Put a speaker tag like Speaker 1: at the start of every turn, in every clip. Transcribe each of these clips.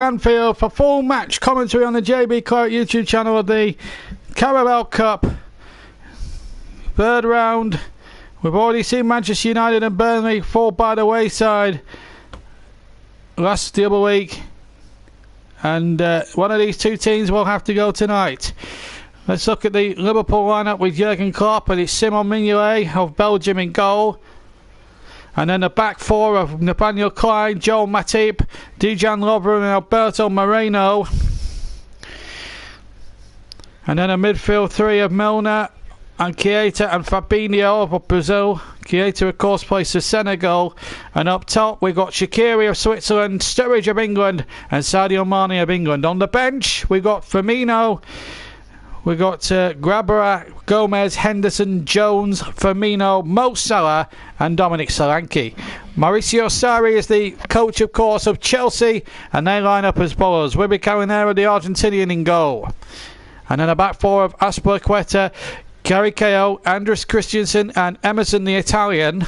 Speaker 1: Anfield for full match commentary on the JB Clark YouTube channel of the Carabao Cup third round. We've already seen Manchester United and Burnley fall by the wayside last the other week, and one of these two teams will have to go tonight. Let's look at the Liverpool lineup with Jurgen Klopp, and it's Simon Mignolet of Belgium in goal. And then the back four of Nathaniel Klein, Joel Matip, Dejan Lovren and Alberto Moreno. And then a midfield three of Milner and Keita and Fabinho of Brazil. Keita, of course, plays for Senegal. And up top, we've got Shaqiri of Switzerland, Sturridge of England, and Sadio Mane of England. On the bench, we've got Firmino. We've got Grabara, Gomez, Henderson, Jones, Firmino, Mo Salah and Dominic Solanke. Mauricio Sarri is the coach, of course, of Chelsea, and they line up as follows. Wibby Carinero, the Argentinian, in goal. And then a back four of Azpilicueta, Caricao, Andres Christensen and Emerson, the Italian.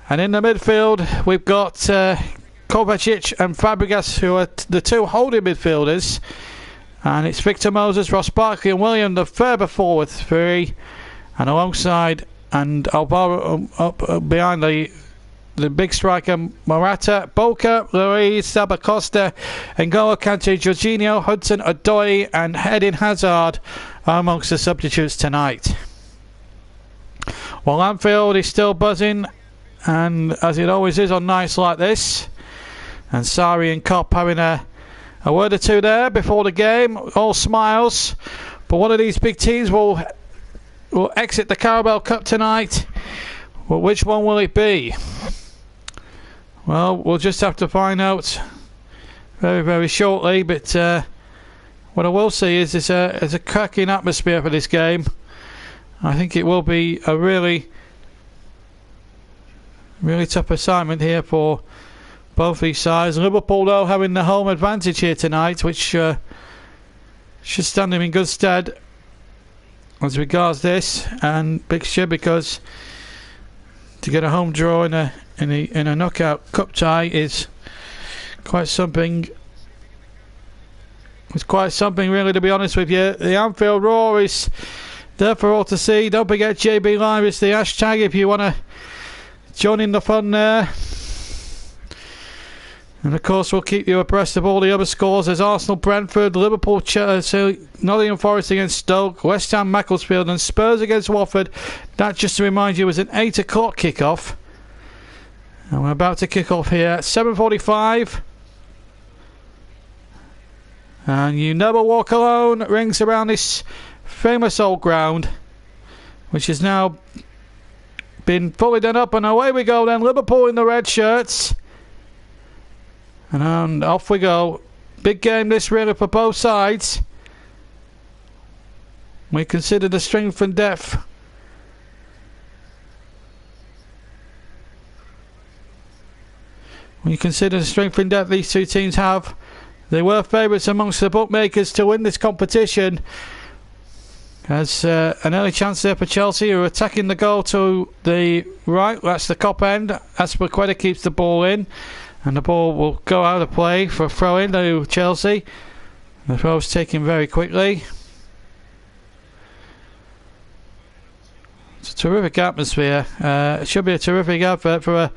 Speaker 1: And in the midfield, we've got Kovacic and Fabregas, who are the two holding midfielders. And it's Victor Moses, Ross Barkley and William, the further forward three. And alongside and Alvaro up behind the big striker Morata, Boca, Luis, Sabacosta, N'Golo Kante, Jorginho, Hudson, Odoi and Eden Hazard are amongst the substitutes tonight. Well, Anfield is still buzzing, and as it always is on nights like this. And Sarri and Kopp having a word or two there before the game, all smiles. But one of these big teams will exit the Carabao Cup tonight. Well, which one will it be? Well, we'll just have to find out very, very shortly. But what I will say is there's a cracking atmosphere for this game. I think it will be a really, really tough assignment here for both these sides. Liverpool, though, having the home advantage here tonight, which should stand them in good stead as regards this and fixture, because to get a home draw in a knockout cup tie is quite something. It's quite something, really, to be honest with you. The Anfield Roar is there for all to see. Don't forget JB Live is the hashtag if you want to join in the fun there. And of course we'll keep you abreast of all the other scores. There's Arsenal, Brentford, Liverpool, Chelsea, Nottingham Forest against Stoke, West Ham, Macclesfield and Spurs against Watford. That, just to remind you, was an 8 o'clock kick-off. And we're about to kick off here at 7:45. And You Never Walk Alone rings around this famous old ground, which has now been fully done up. And away we go then, Liverpool in the red shirts. And off we go. Big game this, really, for both sides. We consider the strength and depth. When you consider the strength and depth these two teams have, they were favourites amongst the bookmakers to win this competition. There's an early chance there for Chelsea, who are attacking the goal to the right. That's the Kop end. Azpilicueta keeps the ball in. And the ball will go out of play for a throw-in to Chelsea. The throw is taken very quickly. It's a terrific atmosphere. It should be a terrific advert for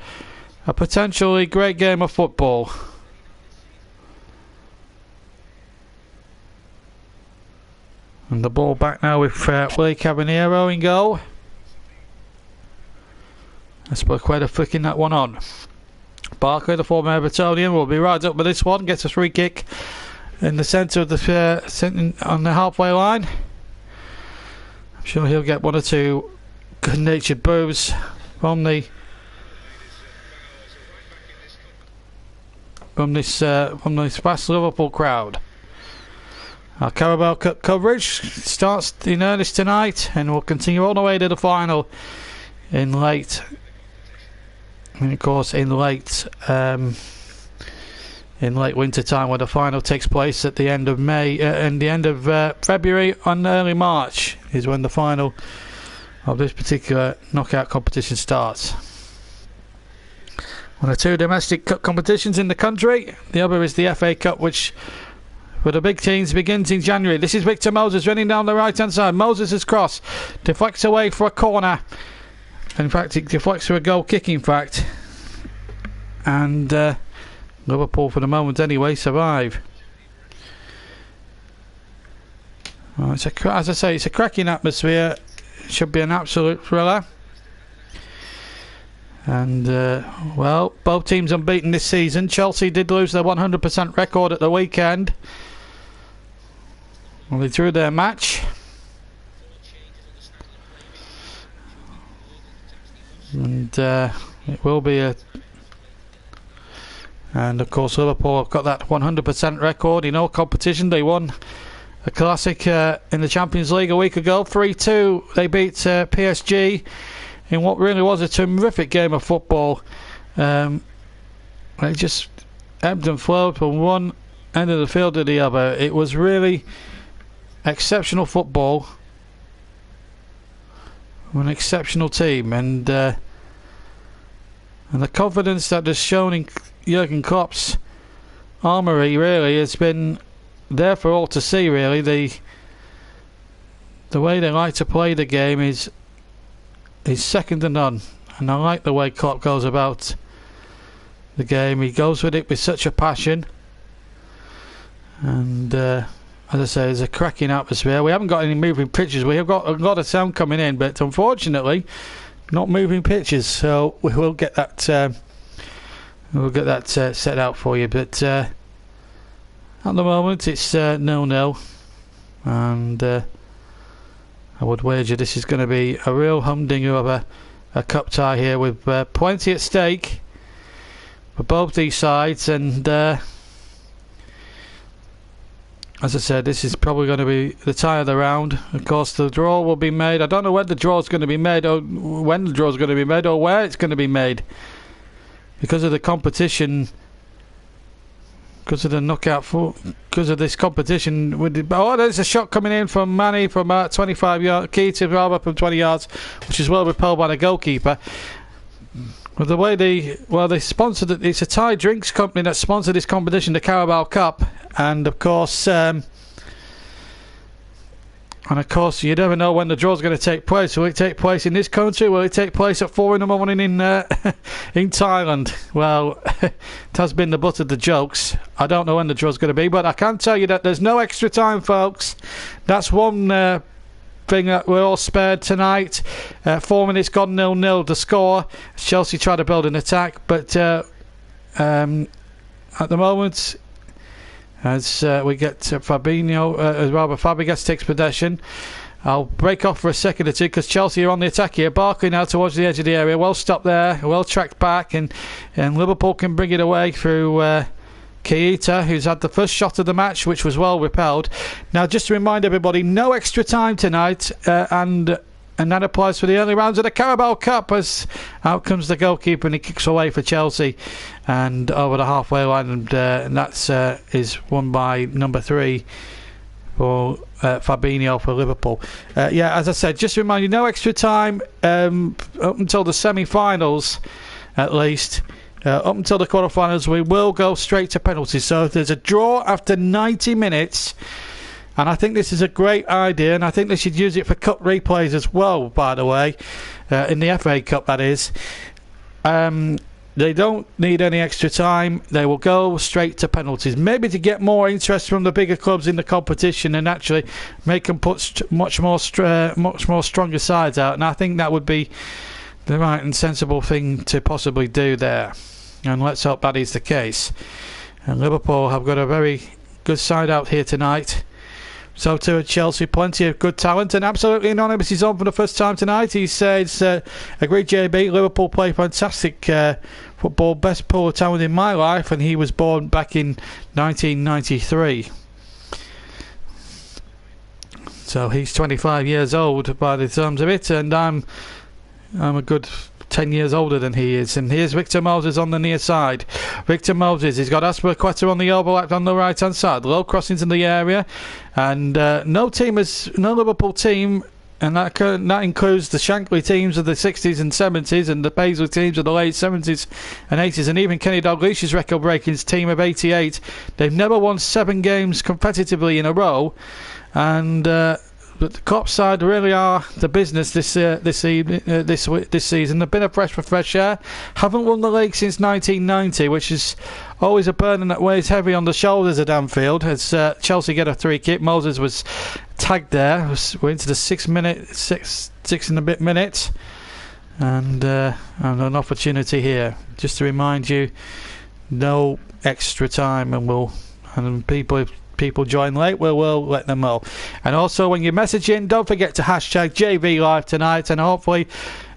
Speaker 1: a potentially great game of football. And the ball back now with Willy Cabanero in goal. Azpilicueta flicking that one on. Barker, the former Evertonian, will be right up with this one. Gets a free kick in the centre of the on the halfway line. I'm sure he'll get one or two good-natured boos from this vast Liverpool crowd. Our Carabao Cup coverage starts in earnest tonight and will continue all the way to the final in late. And of course, in late winter time, where the final takes place at the end of May and the end of February and early March is when the final of this particular knockout competition starts. One of two domestic cup competitions in the country. The other is the FA Cup, which for the big teams begins in January. This is Victor Moses running down the right hand side. Moses' cross deflects away for a corner. In fact, it deflects for a goal kick, in fact. And Liverpool, for the moment anyway, survive. Well, as I say, it's a cracking atmosphere. It should be an absolute thriller. And, well, both teams unbeaten this season. Chelsea did lose their 100% record at the weekend. Well, they drew their match. And it will be a... And, of course, Liverpool have got that 100% record in all competition. They won a classic in the Champions League a week ago. 3-2. They beat PSG in what really was a terrific game of football. It just ebbed and flowed from one end of the field to the other. It was really exceptional football, an exceptional team, and the confidence that is shown in Jurgen Klopp's armoury really has been there for all to see. Really, the way they like to play the game is second to none, and I like the way Klopp goes about the game. He goes with it with such a passion, and as I say, there's a cracking atmosphere. We haven't got any moving pictures. We have got a lot of sound coming in, but unfortunately not moving pictures, so we will get that set out for you. But at the moment it's 0-0, and I would wager this is going to be a real humdinger of a cup tie here, with plenty at stake for both these sides. And as I said, this is probably going to be the tie of the round. Of course, the draw will be made. I don't know when the draw is going to be made, or when the draw is going to be made, or where it's going to be made, because of the competition. Because of the knockout, because of this competition. Oh, there's a shot coming in from Manny from 25 yards. Key to rather from 20 yards, which is well repelled by the goalkeeper. With the way they sponsored it, it's a Thai drinks company that sponsored this competition, the Carabao Cup, and of course, you never know when the draw is going to take place. Will it take place in this country? Will it take place at 4 in the morning in Thailand? Well, it has been the butt of the jokes. I don't know when the draw is going to be, but I can tell you that there's no extra time, folks. That's one thing that we're all spared tonight. 4 minutes gone, 0-0 to score. Chelsea try to build an attack, but at the moment, as we get Fabregas takes possession. I'll break off for a second or two because Chelsea are on the attack here. Barkley now towards the edge of the area. Well stopped there, well tracked back, and Liverpool can bring it away through Keita, who's had the first shot of the match, which was well repelled. Now, just to remind everybody, no extra time tonight, and that applies for the early rounds of the Carabao Cup, as out comes the goalkeeper and he kicks away for Chelsea and over the halfway line, and that's is won by number 3 for Fabinho for Liverpool. As I said, just to remind you, no extra time up until the semi-finals, at least. Up until the quarterfinals, we will go straight to penalties. So if there's a draw after 90 minutes, and I think this is a great idea, and I think they should use it for cup replays as well, by the way, in the FA Cup, that is. They don't need any extra time. They will go straight to penalties, maybe to get more interest from the bigger clubs in the competition and actually make them put much more stronger sides out. And I think that would be the right and sensible thing to possibly do there. And let's hope that is the case. And Liverpool have got a very good side out here tonight. So too at Chelsea, plenty of good talent, and absolutely anonymous is on for the first time tonight. He says, agreed JB, Liverpool play fantastic football, best pool of talent in my life, and he was born back in 1993. So he's 25 years old by the terms of it, and I'm a good 10 years older than he is. And here's Victor Moses on the near side. Victor Moses, he's got Aspilicueta on the overlap on the right hand side. Low crossings in the area, and no Liverpool team And that includes the Shankly teams of the 60s and 70s and the Paisley teams of the late 70s and 80s, and even Kenny Dalglish's record-breaking team of 88. They've never won 7 games competitively in a row, and but the Cup side really are the business this season. They've been a fresh for fresh air. Haven't won the league since 1990, which is always a burden that weighs heavy on the shoulders of Danfield. As Chelsea get a free kick, Moses was tagged there. We're into the 6 and a bit minutes, and an opportunity here. Just to remind you, no extra time, and people join late, we'll let them know. And also, when you message in, don't forget to hashtag JV Live tonight, and hopefully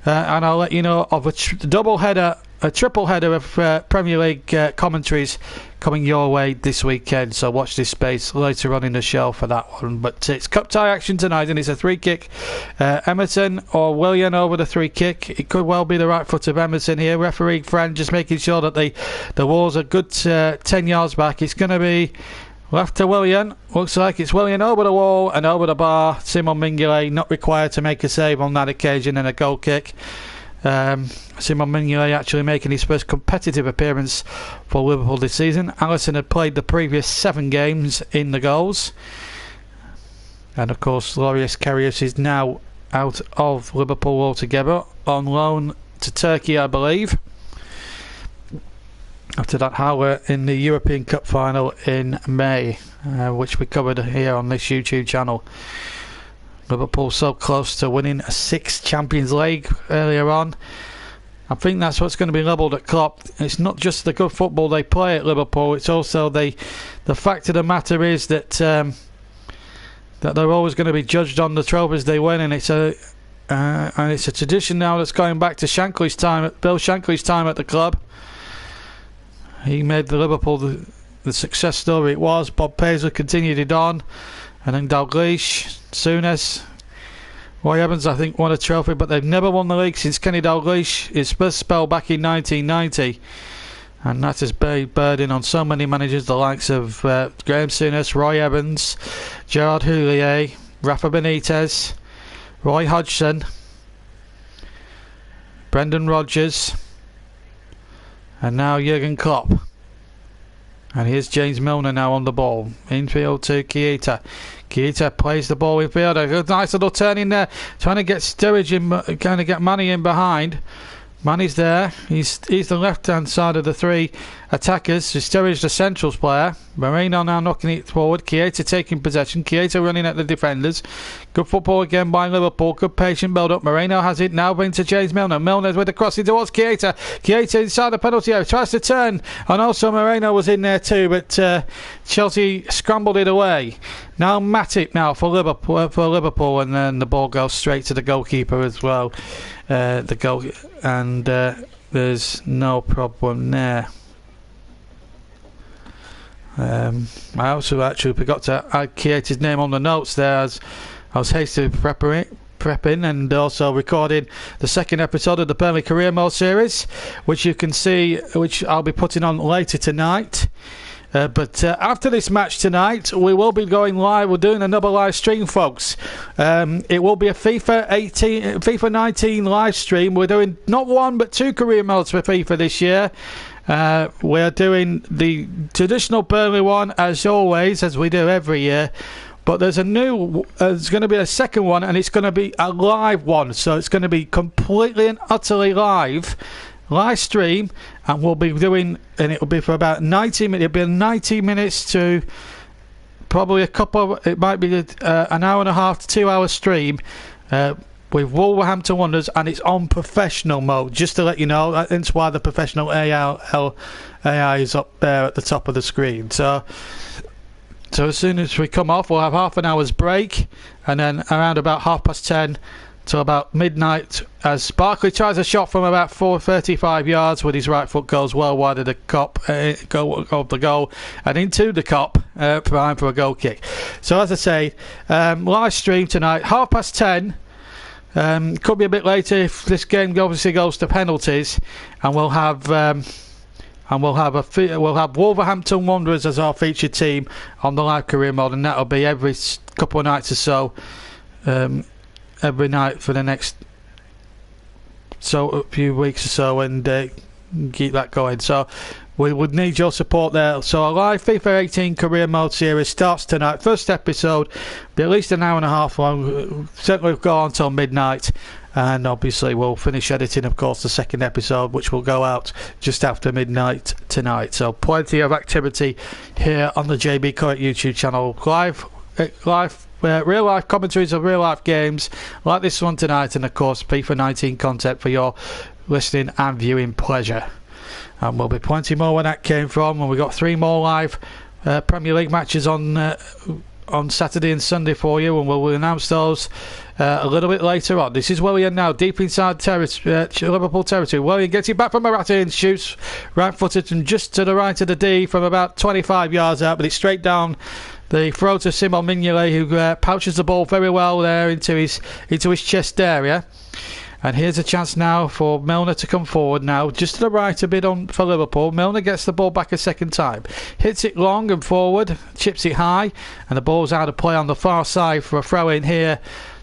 Speaker 1: and I'll let you know of a triple header of Premier League commentaries coming your way this weekend, so watch this space later on in the show for that one. But it's cup tie action tonight, and it's a free kick. Emerson or Willian over the free kick. It could well be the right foot of Emerson here. Referee friend just making sure that the walls are good 10 yards back. It's going to be left to Willian. Looks like it's Willian over the wall and over the bar. Simon Mignolet not required to make a save on that occasion, and a goal kick. Simon Mignolet actually making his first competitive appearance for Liverpool this season. Alisson had played the previous 7 games in the goals. And of course, Loris Karius is now out of Liverpool altogether, on loan to Turkey, I believe, after that howler in the European Cup final in May, which we covered here on this YouTube channel. Liverpool so close to winning a 6th Champions League earlier on. I think that's what's going to be levelled at Klopp. It's not just the good football they play at Liverpool, it's also the fact of the matter is that that they're always going to be judged on the trophies they win, and it's a tradition now that's going back to Bill Shankly's time at the club. He made the Liverpool the success story it was. Bob Paisley continued it on, and then Dalglish, Souness, Roy Evans I think won a trophy, but they've never won the league since Kenny Dalglish, his first spell back in 1990, and that has been burden on so many managers, the likes of Graham Souness, Roy Evans, Gerard Houllier, Rafa Benitez, Roy Hodgson, Brendan Rodgers, and now Jurgen Klopp. And here's James Milner now on the ball. Infield to Keita. Keita plays the ball infield. A nice little turn in there, trying to get Sturridge in, kind of get Manny in behind. Manny's there. He's the left-hand side of the 3 attackers. So Sturridge, the centrals player. Moreno now knocking it forward. Keita taking possession. Keita running at the defenders. Good football again by Liverpool. Good patient build-up. Moreno has it now into James Milner. Milner's with the crossing towards Keita. Keita inside the penalty area. Tries to turn. And also Moreno was in there too. But Chelsea scrambled it away. Now Matip now for Liverpool. And then the ball goes straight to the goalkeeper as well. The goal, and there's no problem there. I also actually forgot to add Keita's name on the notes there, as I was hastily prepping and also recording the 2nd episode of the Burnley Career Mode series, which you can see, which I'll be putting on later tonight. But after this match tonight, we will be going live. We're doing another live stream, folks. It will be a FIFA 19 live stream. We're doing not 1 but 2 career modes for FIFA this year. We're doing the traditional Burnley one as always, as we do every year. But there's there's going to be a second one, and it's going to be a live one. So it's going to be completely and utterly live stream, and we'll be doing, and it will be for about 90 minutes. It'll be 90 minutes to probably it might be an hour and a half to 2 hour stream with Wolverhampton Wanderers, and it's on professional mode, just to let you know. That's why the professional AI is up there at the top of the screen. So as soon as we come off, we'll have half an hour's break, and then around about 10:30 to about midnight, as Barkley tries a shot from about 35 yards with his right foot, goes well wide of the goal and into the cop, prime for a goal kick. So as I say, live stream tonight, 10:30. Could be a bit later if this game obviously goes to penalties, and we'll have Wolverhampton Wanderers as our featured team on the live career mode, and that'll be every couple of nights or so. every night for the next few weeks or so, and keep that going. So we would need your support there. So our live FIFA 18 career mode series starts tonight. First episode, be at least an hour and a half long. Certainly will go on till midnight, and obviously we'll finish editing, of course, the second episode, which will go out just after midnight tonight. So plenty of activity here on the JB Current YouTube channel. Real life commentaries of real life games like this one tonight, and of course FIFA 19 content for your listening and viewing pleasure. And there'll be plenty more where that came from, and we've got 3 more live Premier League matches on Saturday and Sunday for you, and we'll announce those a little bit later on. This is Willian now, deep inside Liverpool territory. Willian gets it back from Morata and shoots right-footed and just to the right of the D from about 25 yards out, but it's straight down the throat of Simon Mignolet, who pouches the ball very well there into his chest area. And here's a chance now for Milner to come forward now, just to the right a bit on for Liverpool. Milner gets the ball back a second time. Hits it long and forward, chips it high, and the ball's out of play on the far side for a throw-in here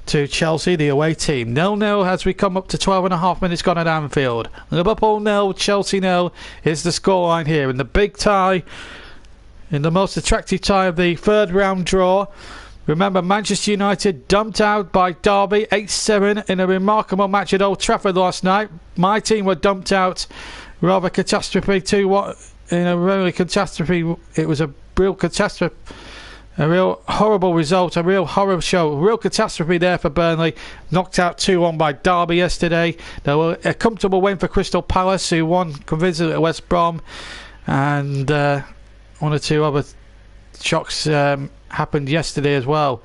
Speaker 1: to Chelsea, the away team. 0-0 as we come up to 12.5 minutes gone at Anfield. Liverpool 0, Chelsea 0 is the scoreline here. In the big tie, in the most attractive tie of the third round draw. Remember, Manchester United dumped out by Derby 8-7 in a remarkable match at Old Trafford last night. My team were dumped out rather catastrophe in a really catastrophe. It was a real catastrophe, a real horrible result, a real horror show, a real catastrophe there for Burnley. Knocked out 2-1 by Derby yesterday. There were a comfortable win for Crystal Palace, who won convincingly at West Brom, and one or two other shocks happened yesterday as well.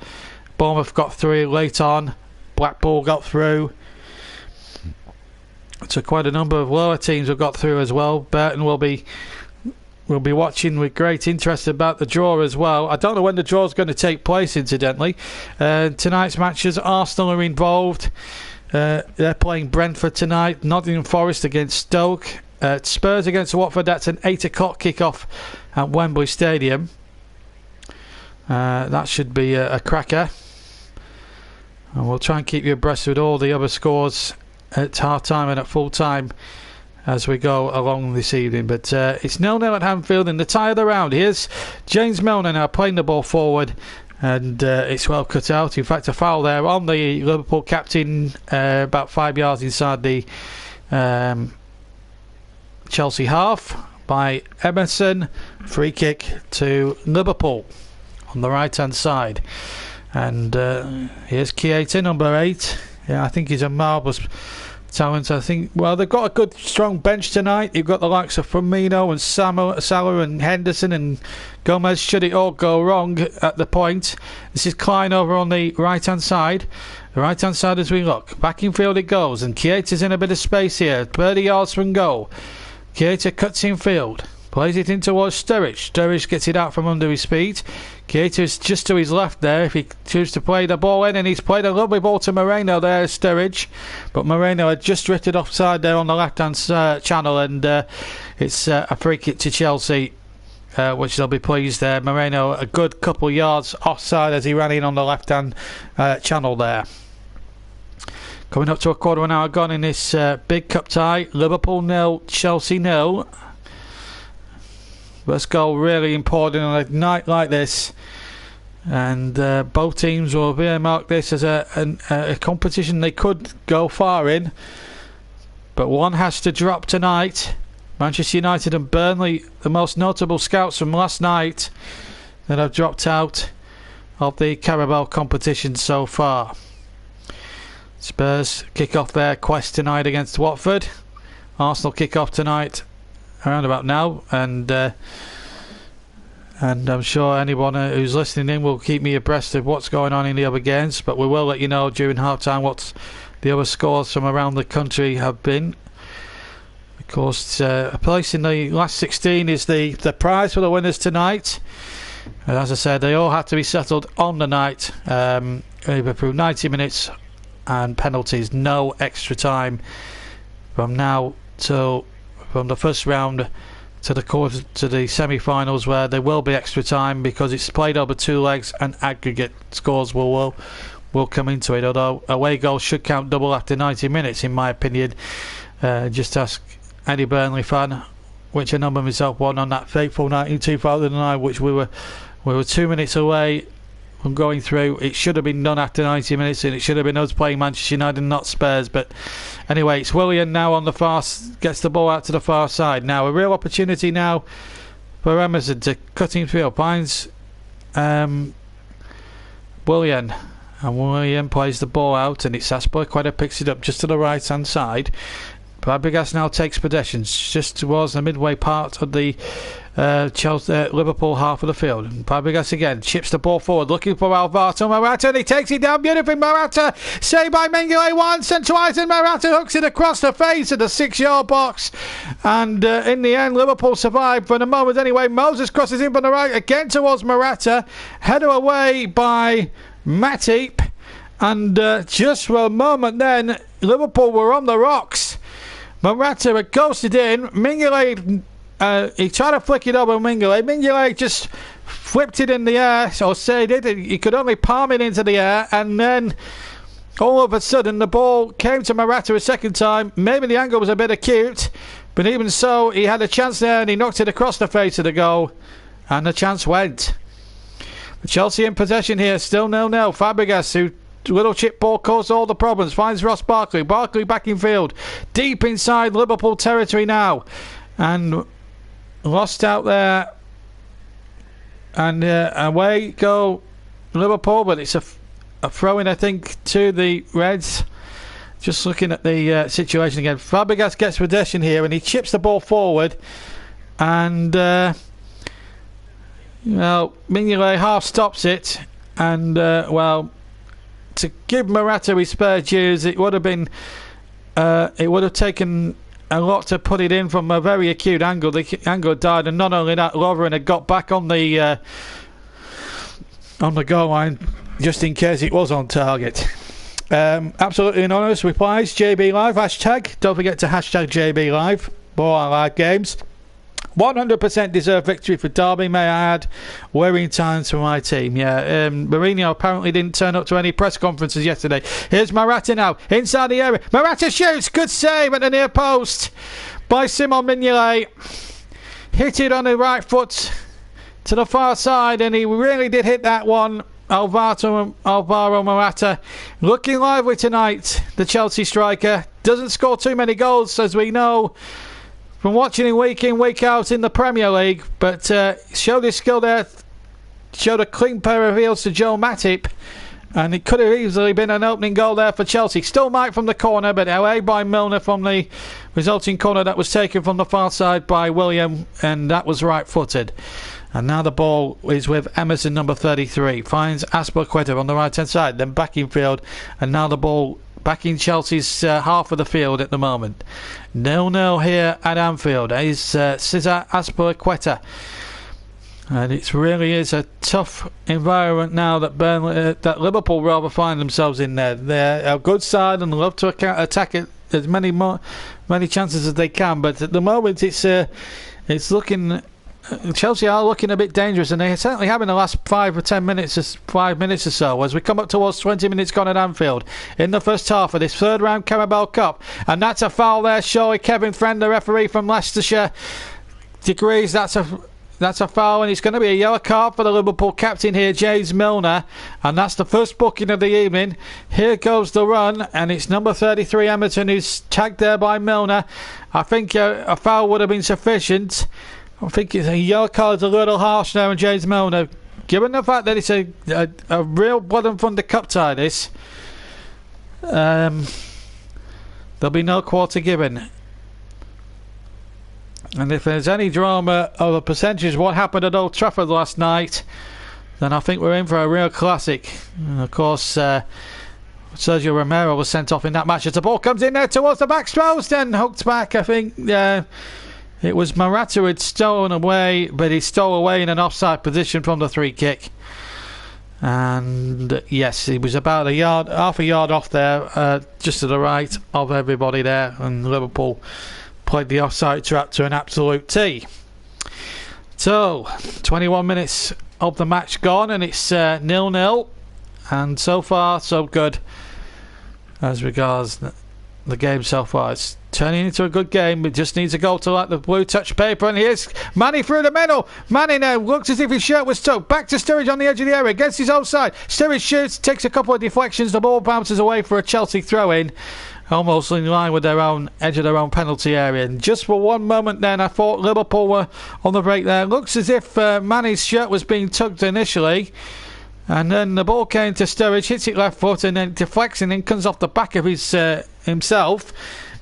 Speaker 1: Bournemouth got through late on. Blackpool got through. So quite a number of lower teams have got through as well. Burton will be watching with great interest about the draw as well. I don't know when the draw is going to take place, incidentally. Tonight's matches, Arsenal are involved. They're playing Brentford tonight. Nottingham Forest against Stoke. Spurs against Watford. That's an 8 o'clock kickoff at Wembley Stadium. That should be a cracker, and we'll try and keep you abreast with all the other scores at half time and at full time as we go along this evening. But it's 0-0 at Anfield in the tie of the round. Here's James Milner now playing the ball forward, and it's well cut out. In fact, a foul there on the Liverpool captain about 5 yards inside the Chelsea half by Emerson. Free kick to Liverpool on the right hand side. And here's Keita, number 8. Yeah, I think he's a marvellous talent. I think, well, they've got a good strong bench tonight. You've got the likes of Firmino and Salah and Henderson and Gomez, should it all go wrong at the point. This is Klein over on the right hand side. The right hand side as we look. Back in field it goes, and Keita's in a bit of space here. 30 yards from goal. Keita cuts in field. Plays it in towards Sturridge. Sturridge gets it out from under his feet. Keita is just to his left there if he chooses to play the ball in, and he's played a lovely ball to Moreno there, Sturridge. But Moreno had just drifted offside there on the left-hand channel, and it's a free kick to Chelsea, which they'll be pleased there. Moreno a good couple yards offside as he ran in on the left-hand channel there. Coming up to a quarter of an hour gone in this big cup tie. Liverpool 0, Chelsea 0. First goal really important on a night like this, and both teams will earmark this as a competition they could go far in, but one has to drop tonight. Manchester United and Burnley, the most notable scouts from last night that have dropped out of the Carabao competition so far. Spurs kick off their quest tonight against Watford. Arsenal kick off tonight around about now, and I'm sure anyone who's listening in will keep me abreast of what's going on in the other games, but we will let you know during half time what the other scores from around the country have been. Of course, a place in the last 16 is the prize for the winners tonight, and as I said, they all have to be settled on the night, either through 90 minutes and penalties, no extra time from now till from the first round to the semi-finals, where there will be extra time because it's played over 2 legs and aggregate scores will will come into it, although away goals should count double after 90 minutes, in my opinion. Just ask any Burnley fan which a number myself won on that fateful night in 2009, which we were 2 minutes away from going through. It should have been done after 90 minutes, and it should have been us playing Manchester United, not Spurs. But anyway, it's Willian now on the far, gets the ball out to the far side. Now a real opportunity now for Emerson to cut in field, finds Willian, and Willian plays the ball out, and it's Azpilicueta picks it up just to the right hand side. Fabregas now takes possession just towards the midway part of the Chelsea, Liverpool half of the field. And Fabregas again chips the ball forward, looking for Alvaro Morata, and he takes it down beautifully. Morata saved by Mignolet once and twice, and Morata hooks it across the face of the 6-yard box. And in the end, Liverpool survived for the moment anyway. Moses crosses in from the right again towards Morata, header away by Matip, and just for a moment then, Liverpool were on the rocks. Morata had ghosted in. Mignolet, he tried to flick it over Mignolet. Mignolet just flipped it in the air, or said it. He could only palm it into the air, and then all of a sudden the ball came to Morata a second time. Maybe the angle was a bit acute, but even so, he had a chance there, and he knocked it across the face of the goal, and the chance went. Chelsea in possession here, still 0-0. Fabregas, who little chip ball caused all the problems, finds Ross Barkley. Barkley back in field, deep inside Liverpool territory now, and lost out there. And away go Liverpool, but it's a throw-in, I think, to the Reds. Just looking at the situation again, Fabregas gets possession here, and he chips the ball forward, and Mignolet half stops it, and to give Morata his spare dues, it would have taken a lot to put it in from a very acute angle. The angle died, and not only that, Lovren had got back on the goal line just in case it was on target. Absolutely anonymous replies. JB Live hashtag. Don't forget to hashtag JB Live. More on live games. 100% deserved victory for Derby, may I add. Worrying times for my team. Mourinho apparently didn't turn up to any press conferences yesterday. Here's Morata now, inside the area. Morata shoots, good save at the near post by Simon Mignolet. Hit it on the right foot to the far side, and he really did hit that one. Alvaro Morata looking lively tonight. The Chelsea striker doesn't score too many goals, as we know from watching him week in, week out in the Premier League, but showed his skill there, showed a clean pair of heels to Joe Matip, and it could have easily been an opening goal there for Chelsea. Still Mike from the corner, but away by Milner from the resulting corner that was taken from the far side by William, and that was right-footed. And now the ball is with Emerson, number 33, finds Azpilicueta on the right-hand side, then back in field, and now the ball back in Chelsea's half of the field at the moment. 0-0 here at Anfield. Is Cesar Azpilicueta, and it really is a tough environment now that that Liverpool rather find themselves in there. They're a good side and love to attack it as many chances as they can, but at the moment it's looking. Chelsea are looking a bit dangerous, and they certainly have in the last 5 minutes or so, as we come up towards 20 minutes gone at Anfield in the first half of this third round Carabao Cup. And that's a foul there, surely. Kevin Friend, the referee from Leicestershire, agrees that's a foul, and it's going to be a yellow card for the Liverpool captain here, James Milner, and that's the first booking of the evening. Here goes the run, and it's number 33 Emerson who's tagged there by Milner. I think a foul would have been sufficient. I think a yellow card is a little harsh now on James Milner, given the fact that it's a real blood and thunder cup tie. This there'll be no quarter given, and if there's any drama of a percentage of what happened at Old Trafford last night, then I think we're in for a real classic. And of course, Sergio Romero was sent off in that match as the ball comes in there towards the back post and hooked back. I think it was Morata who had stolen away, but he stole away in an offside position from the free kick. And yes, he was about half a yard off there, just to the right of everybody there, and Liverpool played the offside trap to an absolute T. So, 21 minutes of the match gone, and it's 0-0. And so far, so good as regards the game so far. It's turning into a good game. It just needs a goal to light the blue touch paper. And here's Manny through the middle. Manny now looks as if his shirt was tucked. Back to Sturridge on the edge of the area against his own side. Sturridge shoots, takes a couple of deflections. The ball bounces away for a Chelsea throw-in. Almost in line with their own edge of their own penalty area. And just for one moment then, I thought Liverpool were on the break there. Looks as if Manny's shirt was being tugged initially. And then the ball came to Sturridge, hits it left foot, and then deflects, and then comes off the back of his himself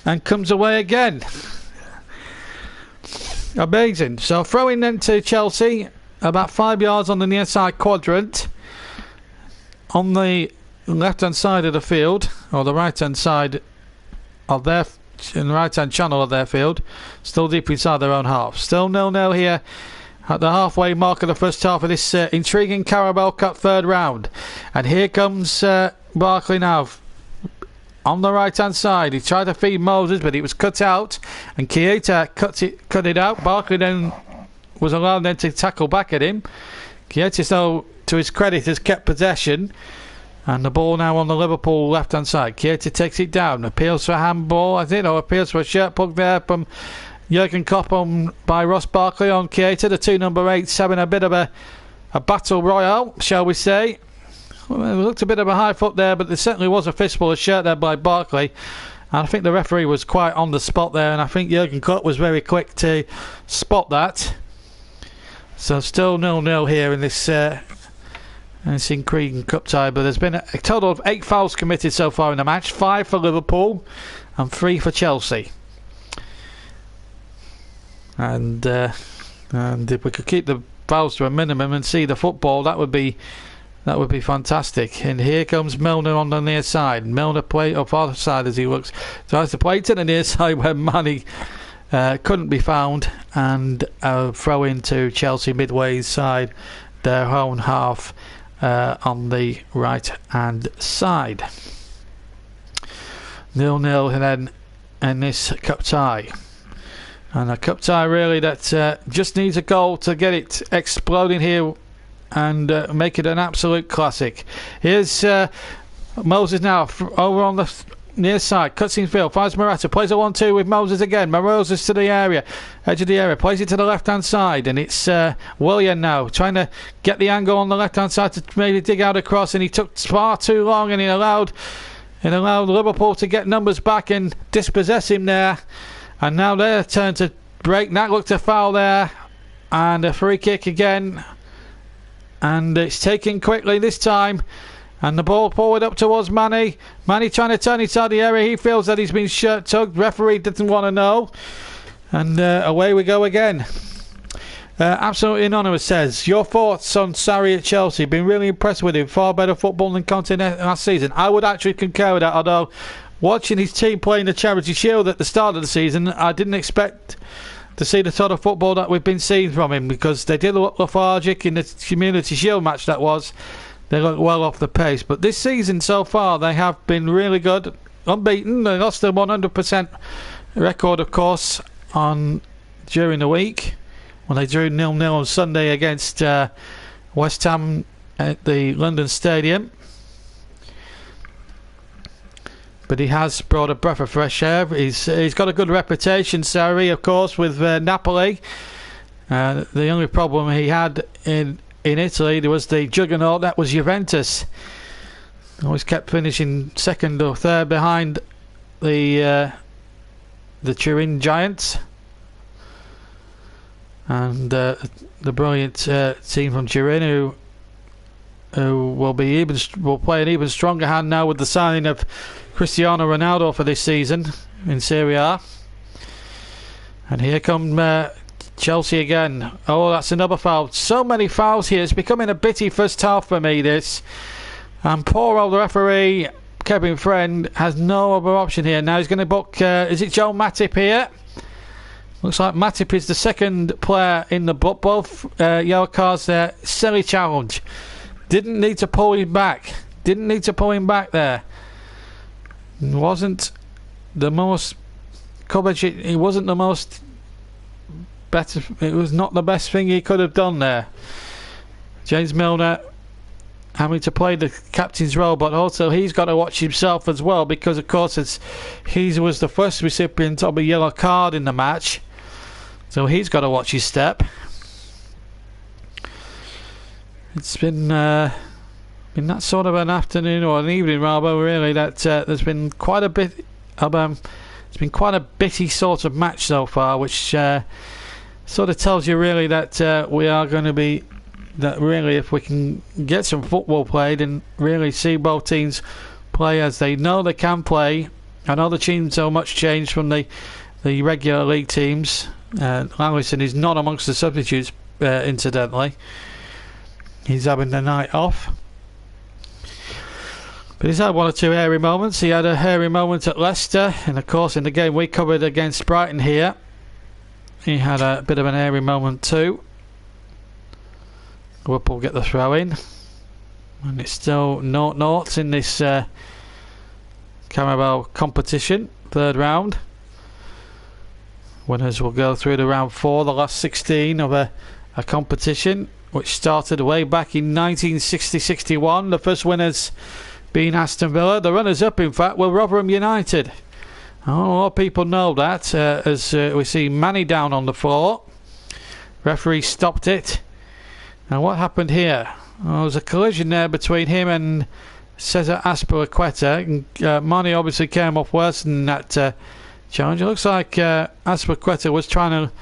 Speaker 1: and comes away again. Amazing. So throwing then to Chelsea, about 5 yards on the near side quadrant, on the left hand side of the field, or the right hand side of their, in the right hand channel of their field, still deep inside their own half. Still 0-0 here at the halfway mark of the first half of this intriguing Carabao Cup third round. And here comes Barkley now on the right hand side. He tried to feed Moses, but it was cut out, and Keita cut it out. Barkley then was allowed then to tackle back at him. Keita, though, to his credit, has kept possession. And the ball now on the Liverpool left-hand side. Keita takes it down. Appeals for a handball, I think, or appeals for a shirt puck there from Jurgen Klopp on by Ross Barkley on Keita. The two number 8s having a bit of a battle royale, shall we say. Well, it looked a bit of a high foot there, but there certainly was a fistful of shirt there by Barkley. And I think the referee was quite on the spot there, and I think Jurgen Klopp was very quick to spot that. So still 0-0 here in this intriguing cup tie, but there's been a total of 8 fouls committed so far in the match. 5 for Liverpool and 3 for Chelsea. And if we could keep the fouls to a minimum and see the football, that would be fantastic. And here comes Milner on the near side. Milner play or far side as he looks, tries to play to the near side where Manny couldn't be found, and throw into Chelsea midway side, their own half. On the right hand side. 0-0 and then in this cup tie. And a cup tie really that just needs a goal to get it exploding here and make it an absolute classic. Here's Moses now over on the near side, cuts in field, finds Morata, plays a 1-2 with Moses again. Moses to the area, edge of the area, plays it to the left hand side, and it's Willian now trying to get the angle on the left hand side to maybe dig out across, and he took far too long, and it allowed Liverpool to get numbers back and dispossess him there. And now their turn to break. That looked a foul there, and a free kick again, and it's taken quickly this time. And the ball forward up towards Manny. Manny trying to turn inside the area. He feels that he's been shirt tugged. Referee doesn't want to know. And away we go again. Absolutely Anonymous says, your thoughts on Sarri at Chelsea? Been really impressed with him. Far better football than Conte last season. I would actually concur with that, although watching his team playing the Charity Shield at the start of the season, I didn't expect to see the sort of football that we've been seeing from him, because they did look lethargic in the Community Shield match that was. They look well off the pace, but this season so far they have been really good, unbeaten. They lost their 100% record, of course, during the week when they drew 0-0 on Sunday against West Ham at the London Stadium. But he has brought a breath of fresh air. He's got a good reputation, Sarri, of course, with Napoli. The only problem he had in Italy, there was the juggernaut that was Juventus. Always kept finishing second or third behind the Turin Giants, and the brilliant team from Turin, who will play an even stronger hand now with the signing of Cristiano Ronaldo for this season in Serie A. And here come Chelsea again. Oh, that's another foul. So many fouls here. It's becoming a bitty first half for me, this. And poor old referee, Kevin Friend, has no other option here. Now he's going to book, is it Joe Matip here? Looks like Matip is the second player in the book. Both yellow cards there. Silly challenge. Didn't need to pull him back. Didn't need to pull him back there. It wasn't the most coverage. It wasn't the most better. It was not the best thing he could have done there. James Milner having to play the captain's role, but also he's got to watch himself as well, because of course he was the first recipient of a yellow card in the match, so he's got to watch his step. It's been that sort of an afternoon, or an evening rather, really, that there's been quite a bit of it's been quite a bitty sort of match so far, which sort of tells you really that we are going to be, that really if we can get some football played and really see both teams play as they know they can play. I know the team's so much changed from the regular league teams. Allison is not amongst the substitutes, incidentally. He's having the night off. But he's had one or two hairy moments. He had a hairy moment at Leicester, and of course in the game we covered against Brighton here, he had a bit of an hairy moment too. Liverpool get the throw in, and it's still 0-0 in this Carabao competition, third round. Winners will go through to round 4, the last 16 of a competition which started way back in 1960-61. The first winners being Aston Villa. The runners-up, in fact, were Rotherham United. A lot of people know that, as we see Manny down on the floor. Referee stopped it. Now what happened here? Well, there was a collision there between him and Cesar Azpilicueta. Manny obviously came off worse than that challenge. It looks like Azpilicueta was trying to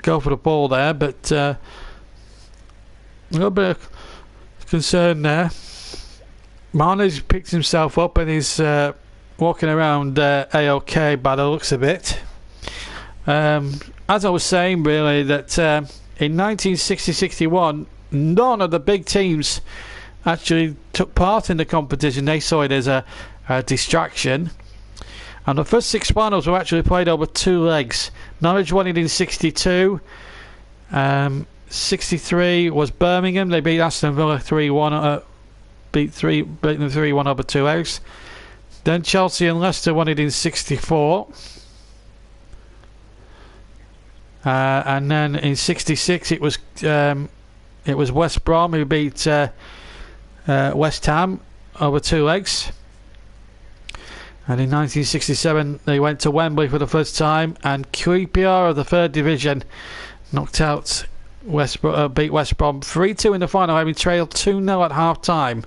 Speaker 1: go for the ball there, but a little bit of concern there. Mane's picked himself up and is walking around A-OK by the looks of it. As I was saying, really, that in 1960-61, none of the big teams actually took part in the competition. They saw it as a distraction. And the first 6 finals were actually played over 2 legs. Norwich won it in 62. 63 was Birmingham. They beat Aston Villa 3-1. Beat them 3-1 over 2 legs. Then Chelsea and Leicester won it in 64. And then in 66 it was West Brom who beat West Ham over 2 legs. And in 1967 they went to Wembley for the first time, and QPR of the 3rd division knocked out beat West Brom 3-2 in the final, having trailed 2-0 at half time.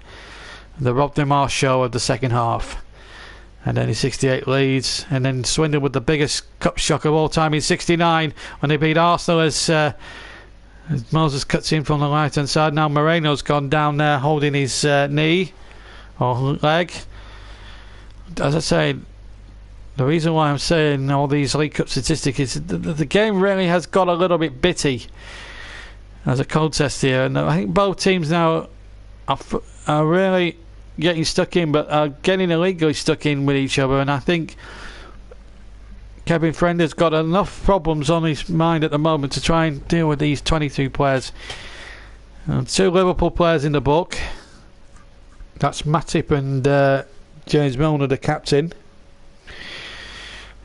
Speaker 1: The Rob Demar show of the second half. And then in 68 Leeds, and then Swindon with the biggest cup shock of all time in 69 when they beat Arsenal as Moses cuts in from the right hand side. Now Moreno's gone down there holding his knee or leg. As I say, the reason why I'm saying all these League Cup statistics is the game really has got a little bit bitty as a contest here, and I think both teams now are really getting stuck in, but are getting illegally stuck in with each other. And I think Kevin Friend has got enough problems on his mind at the moment to try and deal with these 23 players. And 2 Liverpool players in the book. That's Matip and James Milner, the captain.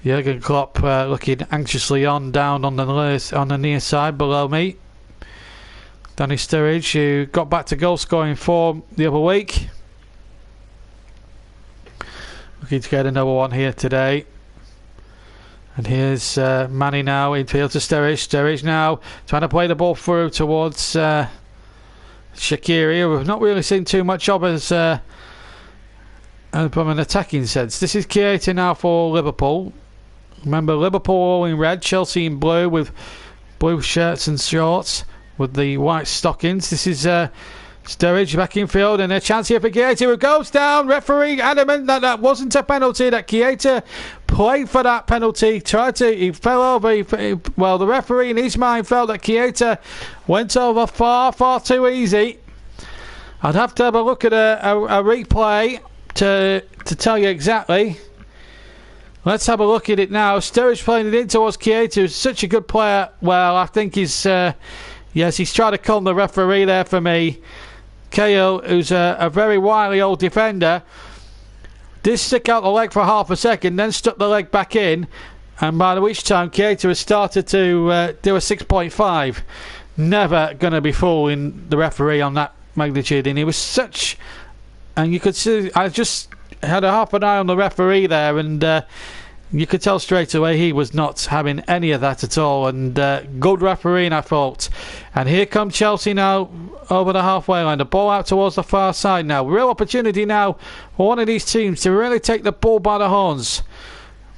Speaker 1: Jurgen Klopp looking anxiously down on the near side below me. Danny Sturridge, who got back to goal scoring form the other week, looking to get another one here today. And here's Manny now infield to Sturridge. Sturridge now trying to play the ball through towards Shaqiri, who we've not really seen too much of as from an attacking sense. This is Keita now for Liverpool. Remember, Liverpool all in red, Chelsea in blue with blue shirts and shorts with the white stockings. This is Sturridge back in field, and a chance here for Keita, who goes down. Referee adamant that wasn't a penalty, that Keita played for that penalty. He fell over. Well, the referee in his mind felt that Keita went over far too easy. I'd have to have a look at a replay to tell you exactly. Let's have a look at it now. Sturridge playing it in towards Keita, who's such a good player. Well, I think he's he's trying to con the referee there for me. Cahill, who's a very wily old defender, did stick out the leg for half a second, then stuck the leg back in, and by which time Keita has started to do a 6.5. Never going to be fooling the referee on that magnitude, and he was such, and you could see, I just had a half an eye on the referee there, and you could tell straight away he was not having any of that at all, and good refereeing, I thought. And here come Chelsea now over the halfway line, the ball out towards the far side now. Real opportunity now for one of these teams to really take the ball by the horns.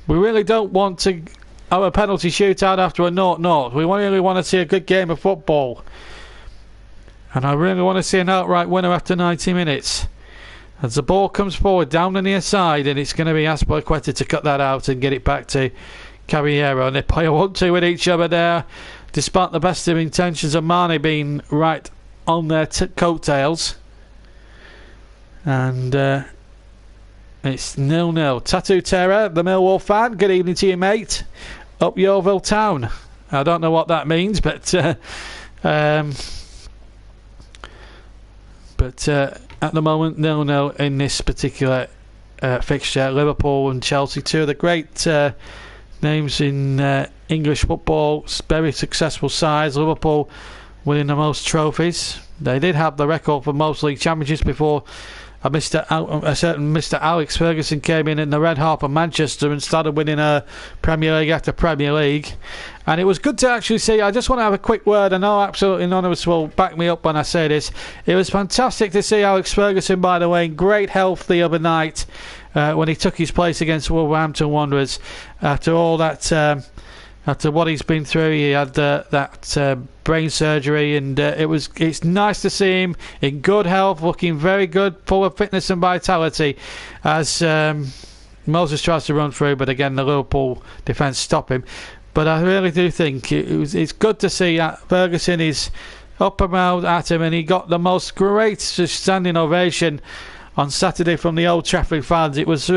Speaker 1: We really don't want to have a penalty shootout after a 0-0. We really want to see a good game of football, and I really want to see an outright winner after 90 minutes. As the ball comes forward down the near side, and it's going to be Azpilicueta to cut that out and get it back to Caballero, and they play a 1-2 with each other there, despite the best of intentions of Mane being right on their coattails. And it's 0-0. Tattoo Terror, the Millwall fan, good evening to you, mate, up Yeovil Town. I don't know what that means, but at the moment, 0-0 in this particular fixture. Liverpool and Chelsea, two of the great names in English football, very successful sides. Liverpool winning the most trophies. They did have the record for most league championships before a certain Mr. Alex Ferguson came in the red half of Manchester and started winning a Premier League after Premier League. And it was good to actually see. I just want to have a quick word. I know absolutely none of us will back me up when I say this. It was fantastic to see Alex Ferguson, by the way, in great health the other night when he took his place against Wolverhampton Wanderers. After all that, after what he's been through, he had that brain surgery, and it's nice to see him in good health, looking very good, full of fitness and vitality, as Moses tries to run through, but again the Liverpool defence stop him. But I really do think it's good to see Ferguson is up around at him, and he got the most great standing ovation on Saturday from the Old Trafford fans. It was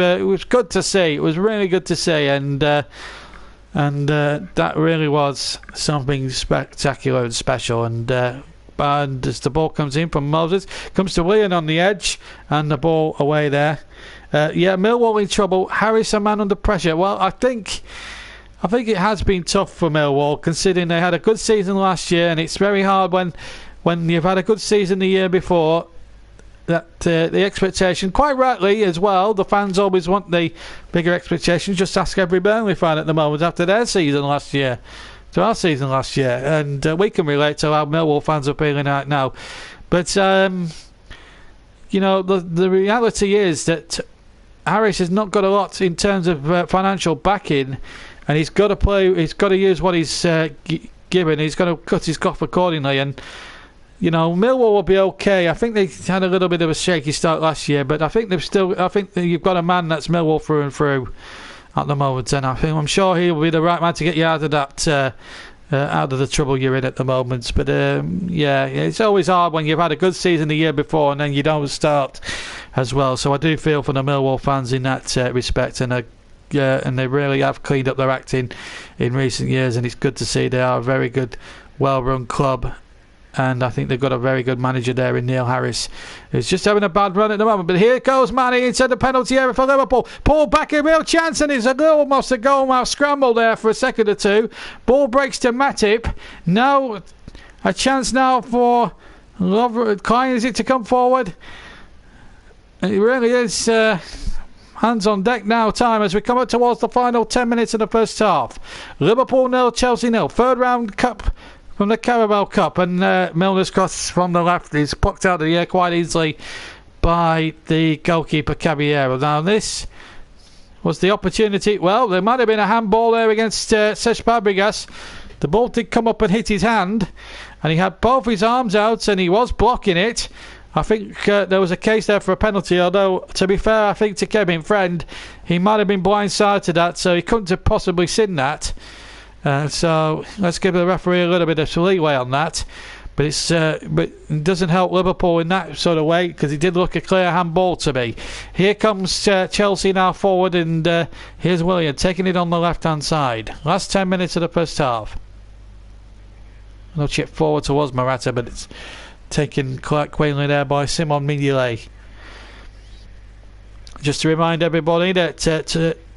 Speaker 1: good to see. It was really good to see, and that really was something spectacular and special. And as the ball comes in from Moses, comes to Willian on the edge, and the ball away there. Millwall in trouble. Harris a man under pressure. Well, I think it has been tough for Millwall, considering they had a good season last year, and it's very hard when you've had a good season the year before. That the expectation, quite rightly as well, the fans always want the bigger expectations. Just ask every Burnley fan at the moment after their season last year to our season last year, and we can relate to how Millwall fans are feeling right now. But the reality is that Harris has not got a lot in terms of financial backing, and he's got to play. He's got to use what he's given. He's got to cut his cloth accordingly, and Millwall will be okay. I think they had a little bit of a shaky start last year, but I think you've got a man that's Millwall through and through at the moment, and I'm sure he'll be the right man to get you out of that, out of the trouble you're in at the moment. But it's always hard when you've had a good season the year before and then you don't start as well. So I do feel for the Millwall fans in that respect, and they really have cleaned up their acting in recent years, and it's good to see they are a very good, well-run club. And I think they've got a very good manager there in Neil Harris, who's just having a bad run at the moment. But here goes Mane inside the penalty area for Liverpool. Ball back, a real chance, and it's almost a goal mouth scramble there for a second or two. Ball breaks to Matip. Now a chance now for Klein, is it, to come forward? It really is hands on deck now time as we come up towards the final 10 minutes of the first half. Liverpool 0, Chelsea 0. Third round cup from the Carabao Cup, and Milner's cross from the left is plucked out of the air quite easily by the goalkeeper Caballero. Now this was the opportunity. Well, there might have been a handball there against Cesc Fabregas. The ball did come up and hit his hand, and he had both his arms out and he was blocking it. I think there was a case there for a penalty, although to be fair, I think to Kevin Friend, he might have been blindsided to that, so he couldn't have possibly seen that. So let's give the referee a little bit of leeway on that, but it doesn't help Liverpool in that sort of way, because it did look a clear handball to me. Here comes Chelsea now forward, and here's Willian taking it on the left hand side. Last 10 minutes of the first half. No chip forward towards Morata, but it's taken quite cleanly there by Simon Mignolet. just to remind everybody that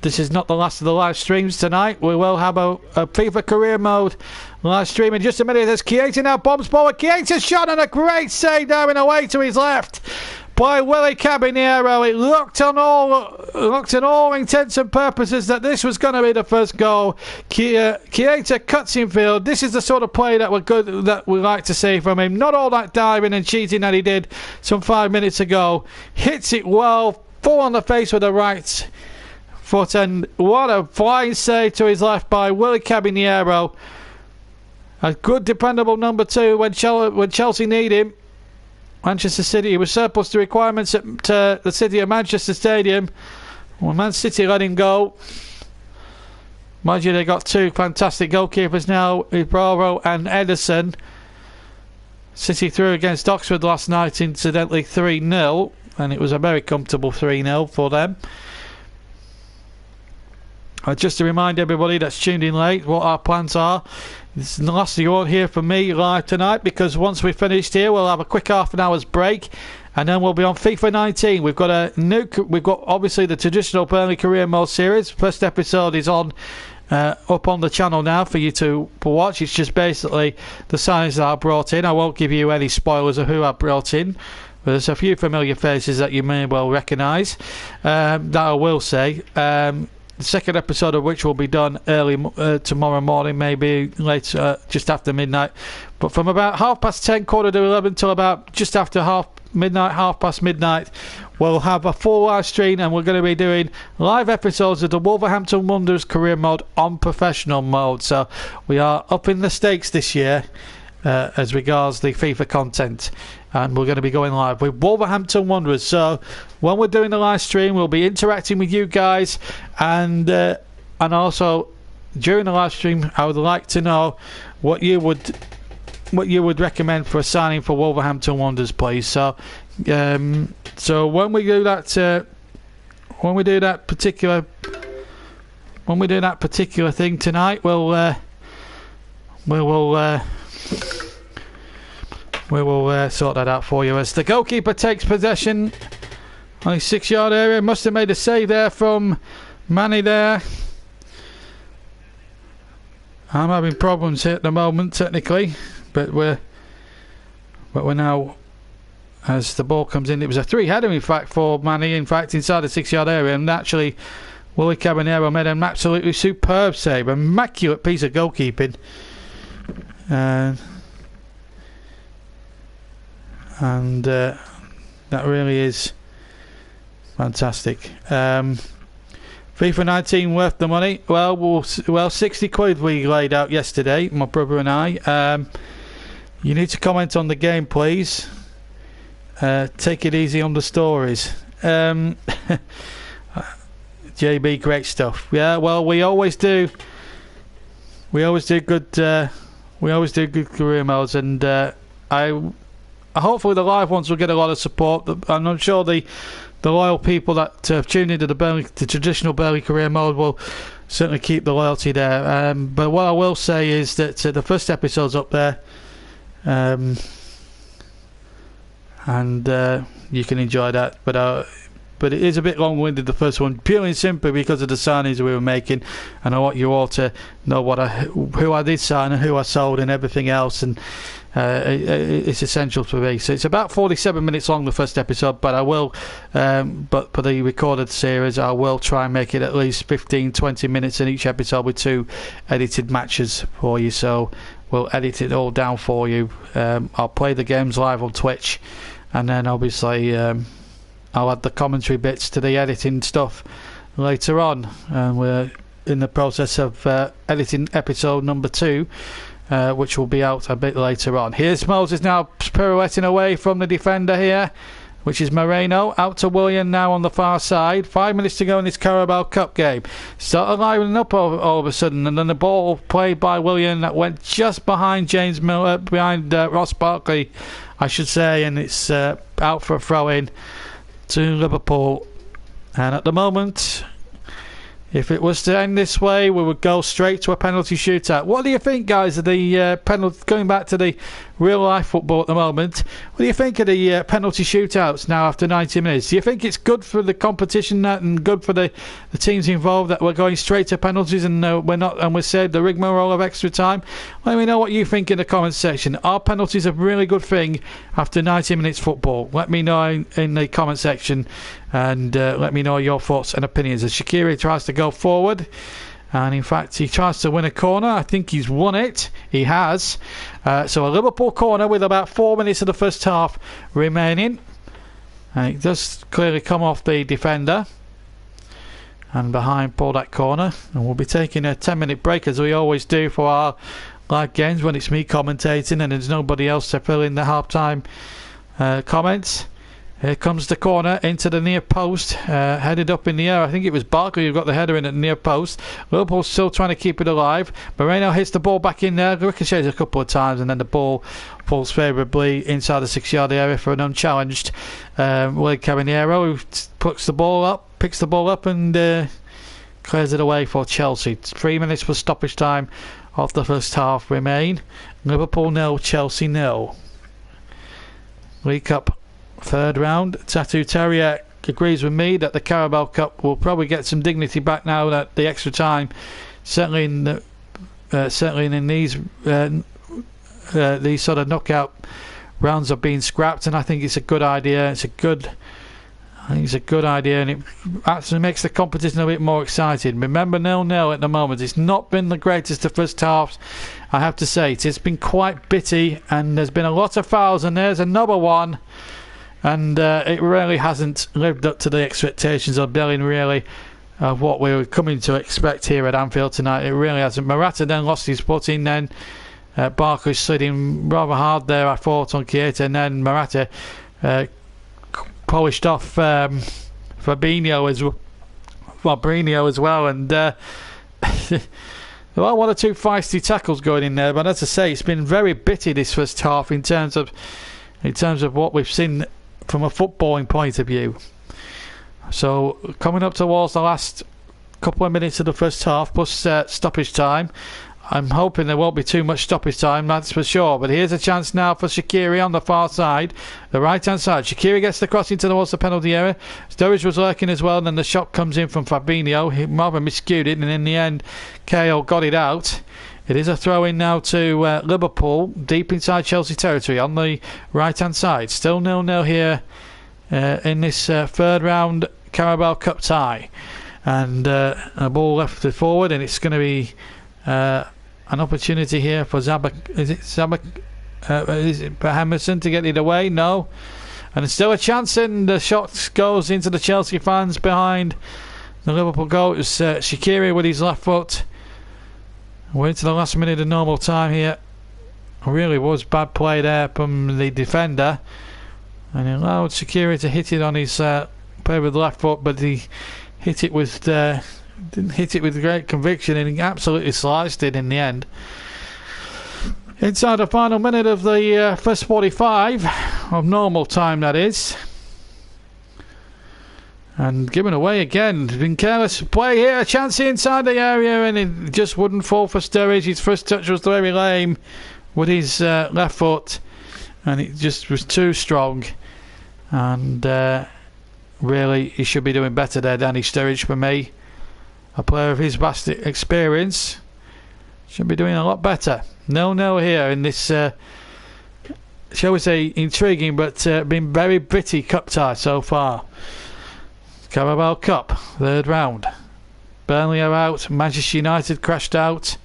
Speaker 1: this is not the last of the live streams tonight. We will have a FIFA career mode live stream in just a minute. There's Chiesa now, bombs forward. Chiesa's shot and a great save down and away to his left by Willy Caballero. It looked on all intents and purposes that this was going to be the first goal. Chiesa cuts in field. This is the sort of play that we like to see from him. Not all that diving and cheating that he did some 5 minutes ago. Hits it well, full on the face with the right foot, and what a flying save to his left by Willy Caballero. A good dependable number 2 when Chelsea need him. Manchester City, he was surplus to requirements at the City of Manchester Stadium. Well, Man City let him go. Mind you, they got 2 fantastic goalkeepers now, Ibarra and Ederson. City threw against Oxford last night, incidentally 3-0, and it was a very comfortable 3-0 for them. Just to remind everybody that's tuned in late what our plans are. This is the last thing you won't hear from me live tonight, because once we're finished here we'll have a quick half an hour's break and then we'll be on FIFA 19. We've got obviously the traditional Burnley career mode series. First episode is on up on the channel now for you to watch. It's just basically the signings that I brought in. I won't give you any spoilers of who I brought in. There's a few familiar faces that you may well recognise, that I will say. The second episode of which will be done early tomorrow morning, maybe later, just after midnight. But from about 10:30, 11:15 till about just after half past midnight, we'll have a full live stream, and we're going to be doing live episodes of the Wolverhampton Wanderers career mode on professional mode. So we are upping the stakes this year as regards the FIFA content, and we're going to be going live with Wolverhampton Wanderers. So when we're doing the live stream, we'll be interacting with you guys, and also during the live stream, I would like to know what you would recommend for a signing for Wolverhampton Wanderers, please. So when we do that particular thing tonight, we will sort that out for you. As the goalkeeper takes possession on his 6-yard area, must have made a save there from Manny there. I'm having problems here at the moment technically, but we're now, as the ball comes in, it was a 3-header in fact for Manny, in fact inside the 6-yard area, and actually Willy Caballero made an absolutely superb save, immaculate piece of goalkeeping. And that really is fantastic. FIFA 19 worth the money. Well, 60 quid we laid out yesterday, my brother and I. You need to comment on the game, please. Take it easy on the stories. JB, great stuff. Yeah, well, we always do. We always do good career modes, and hopefully the live ones will get a lot of support, and I'm sure the loyal people that have tuned into the traditional Burnley career mode will certainly keep the loyalty there. But what I will say is that the first episode's up there, and you can enjoy that. But it is a bit long-winded, the first one, purely and simply because of the signings we were making, and I want you all to know who I did sign and who I sold and everything else, and it's essential for me. So it's about 47 minutes long, the first episode, but I will, but for the recorded series, I will try and make it at least 15-20 minutes in each episode with 2 edited matches for you. So we'll edit it all down for you. I'll play the games live on Twitch, and then obviously I'll add the commentary bits to the editing stuff later on, and we're in the process of editing episode number 2, which will be out a bit later on. Here's Moses now pirouetting away from the defender here, which is Moreno. Out to Willian now on the far side. 5 minutes to go in this Carabao Cup game. Started livening up all of a sudden, and then the ball played by Willian that went just behind James Miller, behind Ross Barkley, I should say, and it's out for a throw-in to Liverpool. And at the moment, If it was to end this way, we would go straight to a penalty shootout. What do you think, guys, of the penalty? Going back to the real-life football at the moment, what do you think of the penalty shootouts now after 90 minutes? Do you think it's good for the competition and good for the teams involved that we're going straight to penalties and we saved the rigmarole of extra time? Let me know what you think in the comments section. Are penalties a really good thing after 90 minutes football? Let me know in the comment section, and let me know your thoughts and opinions as Shaqiri tries to go forward, and in fact he tries to win a corner. I think he's won it. He has. So a Liverpool corner with about 4 minutes of the first half remaining, and it does clearly come off the defender and behind pull that corner, and we'll be taking a 10-minute break as we always do for our live games when it's me commentating and there's nobody else to fill in the half-time comments. Here comes the corner into the near post, headed up in the air. I think it was Barkley who got the header in at the near post. Liverpool still trying to keep it alive. Moreno hits the ball back in there, ricochets a couple of times, and then the ball falls favourably inside the 6-yard area for an unchallenged Willie Caballero, who picks the ball up and clears it away for Chelsea. 3 minutes for stoppage time of the first half remain. Liverpool 0, Chelsea 0. League Cup third round. Tattoo Terrier agrees with me that the Carabao Cup will probably get some dignity back now that the extra time, certainly in these sort of knockout rounds, are being scrapped, and I think it's a good idea. I think it's a good idea, and it actually makes the competition a bit more exciting. Remember, 0-0 at the moment. It's not been the greatest of first halves, I have to say. It's been quite bitty, and there's been a lot of fouls, and there's another one. And it really hasn't lived up to the expectations of Belling, really, of what we were coming to expect here at Anfield tonight. It really hasn't. Morata then lost his footing, then Barkley slid in rather hard there, I thought, on Keita, and then Morata polished off Fabinho as well, and there are one or two feisty tackles going in there, but as I say, it's been very bitty this first half in terms of what we've seen from a footballing point of view. So coming up towards the last couple of minutes of the first half plus stoppage time, I'm hoping there won't be too much stoppage time, that's for sure. But here's a chance now for Shaqiri on the far side, the right hand side. Shaqiri gets the crossing towards the penalty area. Sturridge was lurking as well, and then the shot comes in from Fabinho. He rather miscued it, and in the end KO got it out. It is a throw in now to Liverpool, deep inside Chelsea territory on the right hand side. Still 0-0 here in this third round Carabao Cup tie, and a ball left forward, and it's going to be an opportunity here for Emerson to get it away. No, and it's still a chance, and the shot goes into the Chelsea fans behind the Liverpool goal. It was Shaqiri with his left foot. We're into the last minute of normal time here. It really was bad play there from the defender, and he allowed Shaqiri to hit it on his play with the left foot, but he hit it with didn't hit it with great conviction, and he absolutely sliced it in the end. Inside the final minute of the first 45 of normal time, that is. And given away again. Been careless play here. A chance inside the area, and it just wouldn't fall for Sturridge. His first touch was very lame with his left foot, and it just was too strong. And really, he should be doing better there, Danny Sturridge, for me. A player of his vast experience should be doing a lot better. 0-0 here in this, shall we say, intriguing but been very bitty cup tie so far. Carabao Cup, third round. Burnley are out. Manchester United crashed out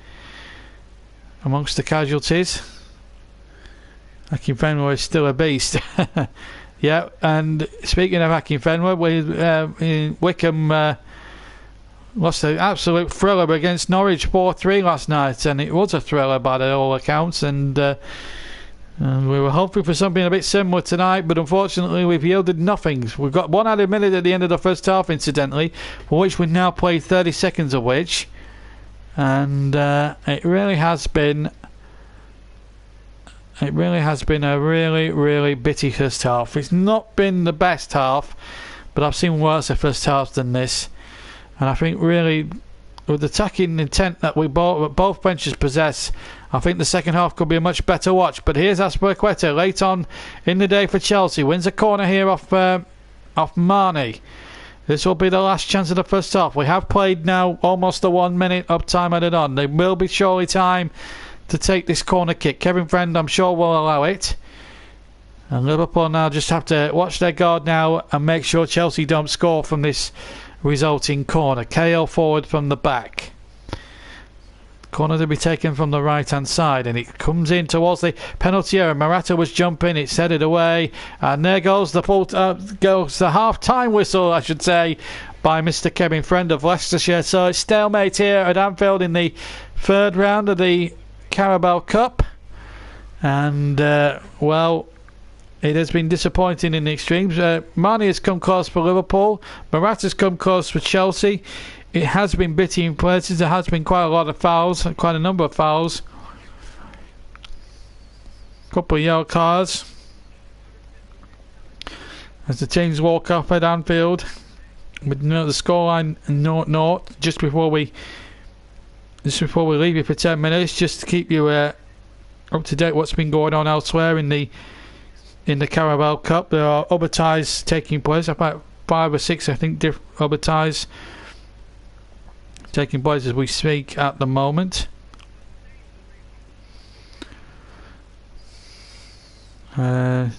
Speaker 1: amongst the casualties. Akinfenwa is still a beast. Yeah, and speaking of Akinfenwa, Wickham lost an absolute thriller against Norwich 4-3 last night, and it was a thriller by all accounts, and we were hoping for something a bit similar tonight, but unfortunately we've yielded nothing. We've got one added minute at the end of the first half, incidentally, for which we've now played 30 seconds of which, and it really has been a really bitty first half. It's not been the best half, but I've seen worse first halves than this. And I think really, with the attacking intent that both benches possess, I think the second half could be a much better watch. But here's Azpilicueta late on in the day for Chelsea. Wins a corner here off Marnie. This will be the last chance of the first half. We have played now almost the 1 minute of time added on. There will be surely time to take this corner kick. Kevin Friend, I'm sure, will allow it. And Liverpool now just have to watch their guard now and make sure Chelsea don't score from this resulting corner. KL forward from the back. Corner to be taken from the right hand side, and it comes in towards the penalty area. Morata was jumping, it's headed away, and there goes the half time whistle, I should say, by Mr. Kevin Friend of Leicestershire. So it's stalemate here at Anfield in the third round of the Carabao Cup, and well, it has been disappointing in the extremes. Marnie has come close for Liverpool. Morata's come close for Chelsea. It has been bitty in places. There has been quite a lot of fouls, quite a number of fouls. Couple of yellow cards as the teams walk off at Anfield with the scoreline 0-0 just before we leave you for 10 minutes, just to keep you up to date what's been going on elsewhere in the Carabao Cup. There are other ties taking place, about 5 or 6 I think other ties taking place as we speak at the moment. As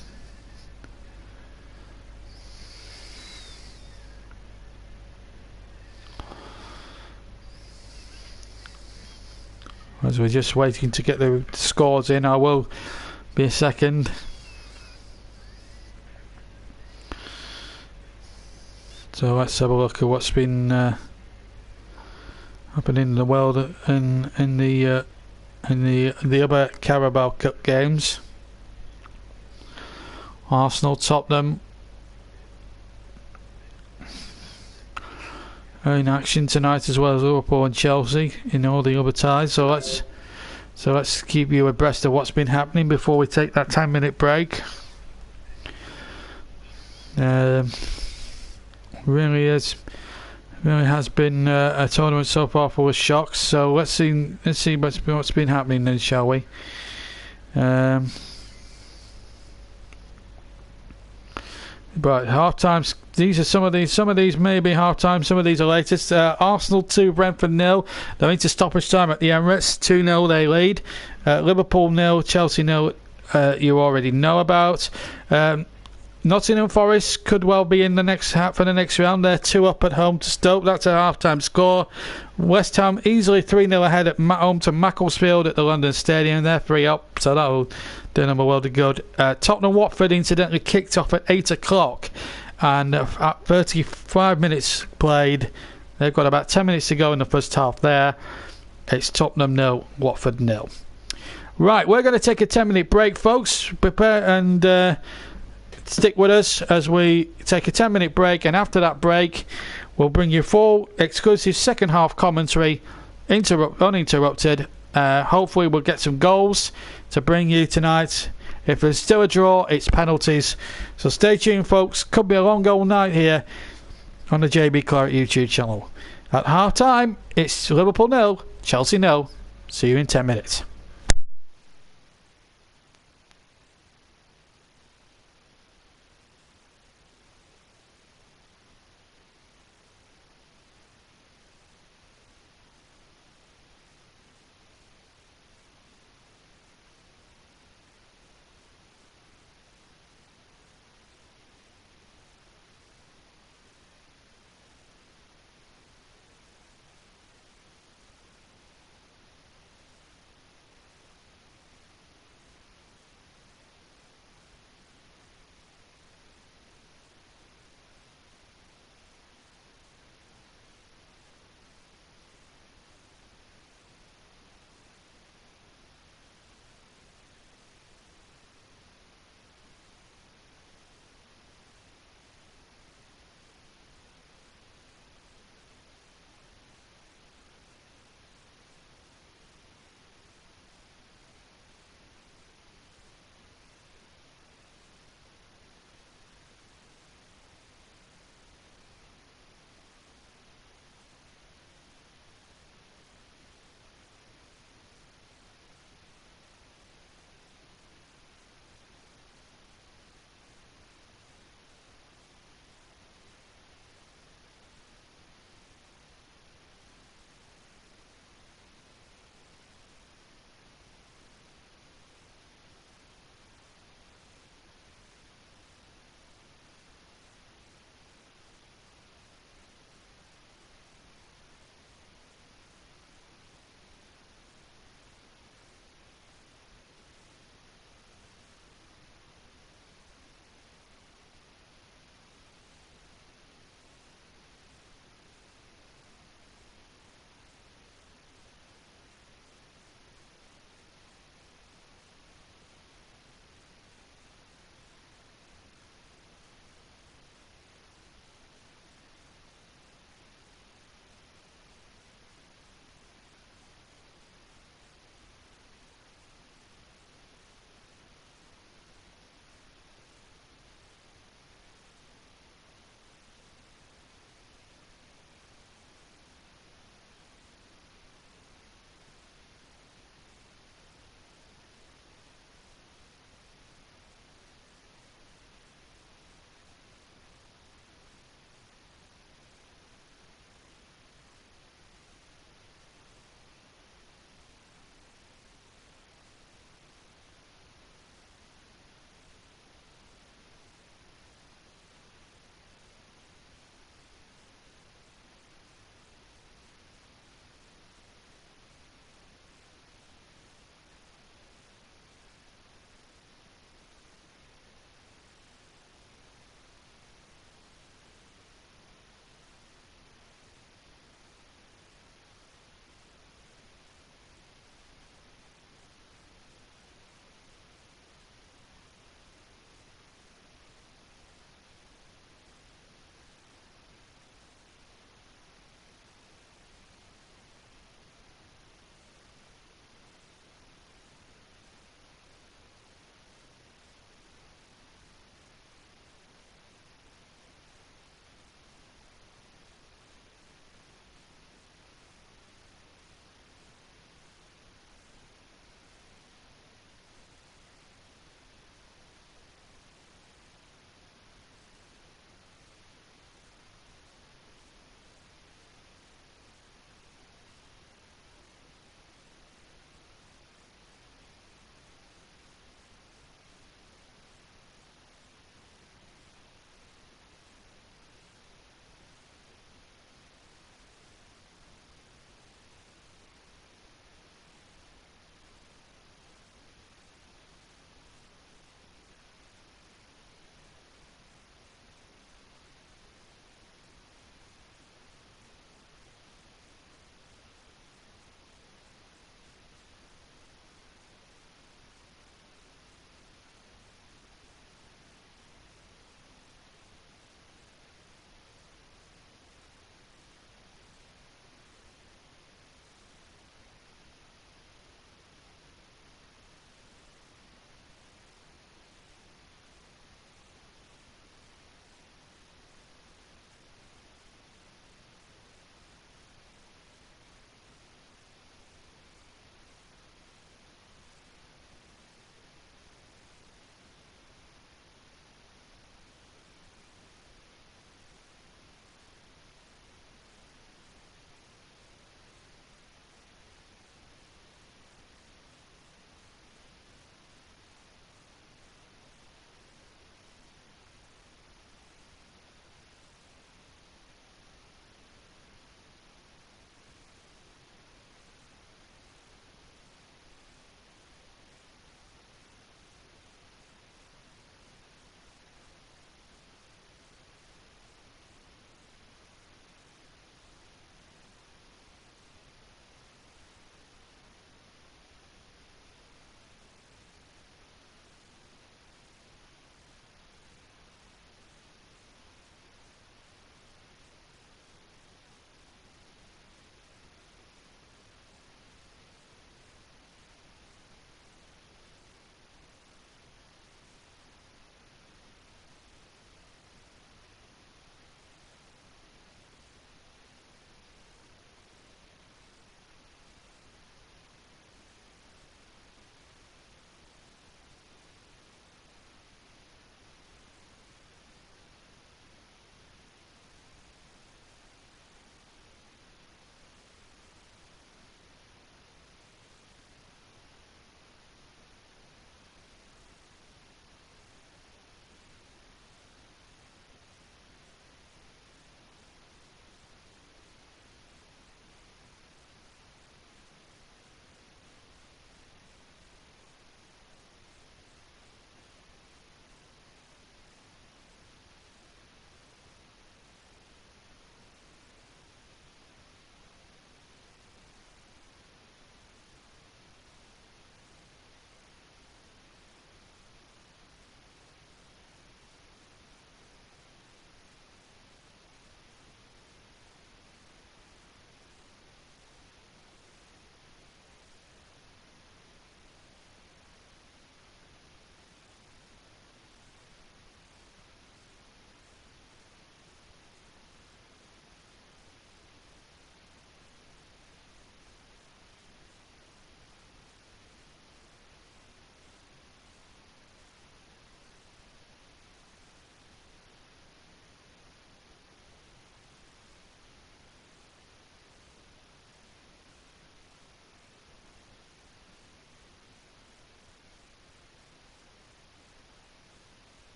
Speaker 1: we're just waiting to get the scores in, I will be a second. So let's have a look at what's been happening in the world in the other Carabao Cup games. Arsenal, Tottenham are in action tonight, as well as Liverpool and Chelsea in all the other ties. So let's keep you abreast of what's been happening before we take that 10-minute break. Really has been a tournament so far full of shocks. So let's see what's been happening then, shall we? But half times, these are some of these may be half time, some of these are latest. Arsenal 2, Brentford 0. They're into stoppage time at the Emirates. 2-0 they lead. Liverpool 0, Chelsea 0. You already know about. Nottingham Forest could well be in the next round. They're 2 up at home to Stoke. That's a half-time score. West Ham easily 3-0 ahead at home to Macclesfield at the London Stadium. They're 3 up, so that will do them a world of good. Tottenham Watford incidentally kicked off at 8 o'clock, and at 35 minutes played, they've got about 10 minutes to go in the first half there. It's Tottenham 0, Watford 0. Right, we're going to take a 10-minute break, folks. Prepare and stick with us as we take a 10-minute break, and after that break we'll bring you full exclusive second half commentary uninterrupted. Hopefully we'll get some goals to bring you tonight. If there's still a draw, it's penalties, so stay tuned, folks. Could be a long goal night here on the JB Clark YouTube channel. At half time it's Liverpool 0, Chelsea 0. See you in 10 minutes.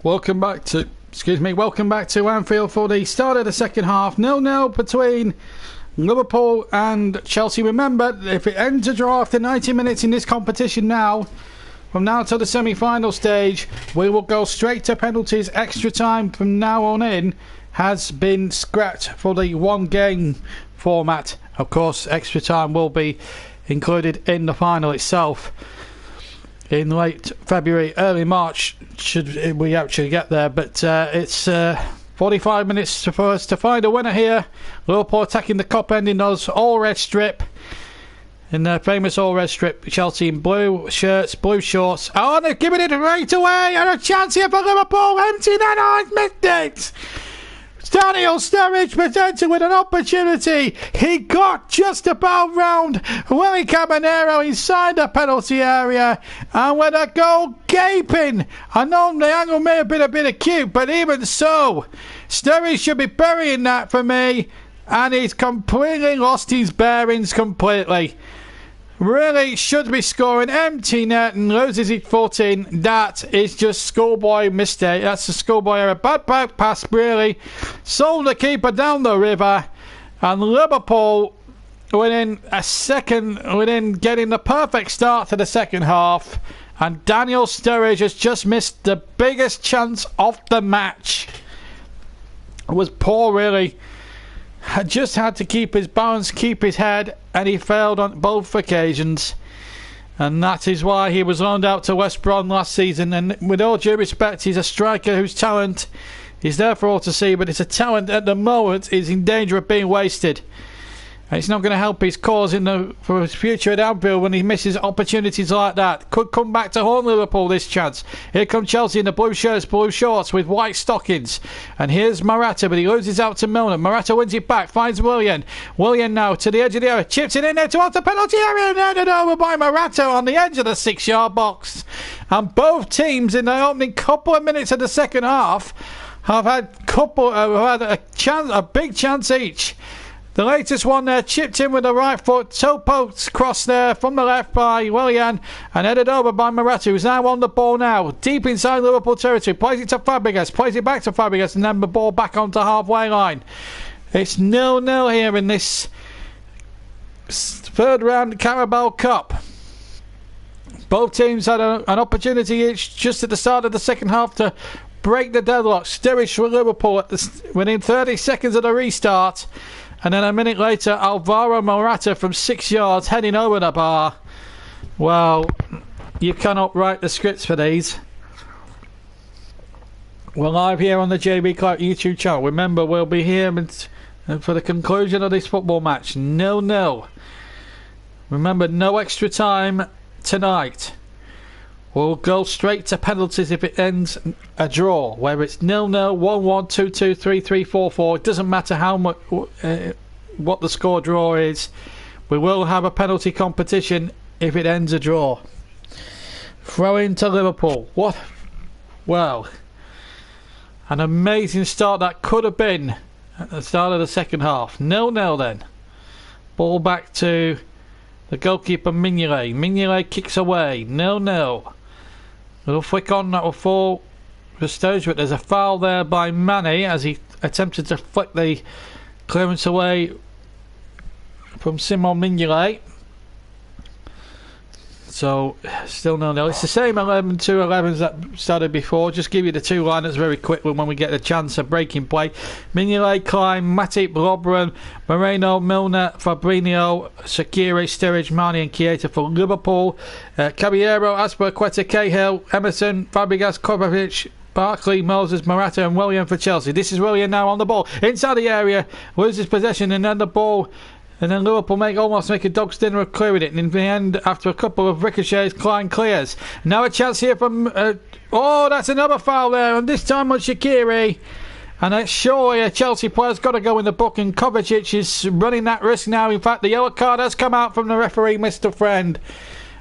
Speaker 1: Welcome back to Anfield for the start of the second half. 0-0 between Liverpool and Chelsea. Remember, if it ends a draw after 90 minutes in this competition now, from now to the semi-final stage, we will go straight to penalties. Extra time from now on in has been scrapped for the one game format. Of course, extra time will be included in the final itself in late February, early March, should we actually get there. But it's 45 minutes for us to find a winner here. Liverpool attacking the Kop end in those all-red strip. In their famous all-red strip. Chelsea in blue shirts, blue shorts. Oh, they're giving it right away. And a chance here for Liverpool. Empty net. Oh, he's missed it. Daniel Sturridge presented with an opportunity. He got just about round Willy Caballero inside the penalty area, and with a goal gaping. I know the angle may have been a bit acute, but even so, Sturridge should be burying that for me, and he's completely lost his bearings completely. Really should be scoring. Empty net and loses his footing. That is just schoolboy mistake. That's a schoolboy error. Bad back pass, really. Sold the keeper down the river. And Liverpool within getting the perfect start to the second half. And Daniel Sturridge has just missed the biggest chance of the match. It was poor, really. Just had to keep his balance, keep his head, and he failed on both occasions. And that is why he was loaned out to West Brom last season. And with all due respect, he's a striker whose talent is there for all to see, but it's a talent at the moment is in danger of being wasted. And it's not going to help his cause for his future at Anfield when he misses opportunities like that. Could come back to haunt Liverpool this chance. Here comes Chelsea in the blue shirts, blue shorts with white stockings. And here's Morata, but he loses out to Milner. Morata wins it back, finds Willian. Willian now to the edge of the area, chips it in there towards the penalty area, and handed over by Morata on the edge of the 6-yard box. And both teams in the opening couple of minutes of the second half have had a big chance each. The latest one there, chipped in with the right foot, toe post cross there from the left by Willian, and headed over by Morata, who's now on the ball now, deep inside Liverpool territory, plays it to Fabregas, plays it back to Fabregas, and then the ball back onto halfway line. It's 0-0 here in this third round Carabao Cup. Both teams had an opportunity each just at the start of the second half to break the deadlock. Sturridge for Liverpool within 30 seconds of the restart. And then a minute later, Alvaro Morata from 6 yards heading over the bar. Well, you cannot write the scripts for these. We're live here on the JB Clark YouTube channel. Remember, we'll be here for the conclusion of this football match. 0-0. Remember, no extra time tonight. We'll go straight to penalties if it ends a draw, whether it's 0-0, 1-1, 2-2, 3-3, 4-4. It doesn't matter how much what the score draw is. We will have a penalty competition if it ends a draw. Throw into Liverpool. What? Well, an amazing start that could have been at the start of the second half. 0-0 then. Ball back to the goalkeeper Mignolet. Mignolet kicks away. 0-0. Little flick on, that will fall for Sturridge, but there's a foul there by Mane as he attempted to flick the clearance away from Simon Mignolet. So, still 0-0. It's the same 2-11s that started before. Just give you the two liners very quickly when we get the chance of breaking play. Mignolet, Klein, Matip, Lovren, Moreno, Milner, Fabinho, Shaqiri, Sturridge, Mane and Keita for Liverpool. Caballero, Azpilicueta, Cahill, Emerson, Fabregas, Kovacic, Barkley, Moses, Morata and Willian for Chelsea. This is Willian now on the ball. Inside the area, loses possession and then the ball... And then Liverpool almost make a dog's dinner of clearing it. And in the end, after a couple of ricochets, Klein clears. Now a chance here from... oh, that's another foul there. And this time on Shaqiri. And surely a Chelsea player's got to go in the book. And Kovacic is running that risk now. In fact, the yellow card has come out from the referee, Mr. Friend.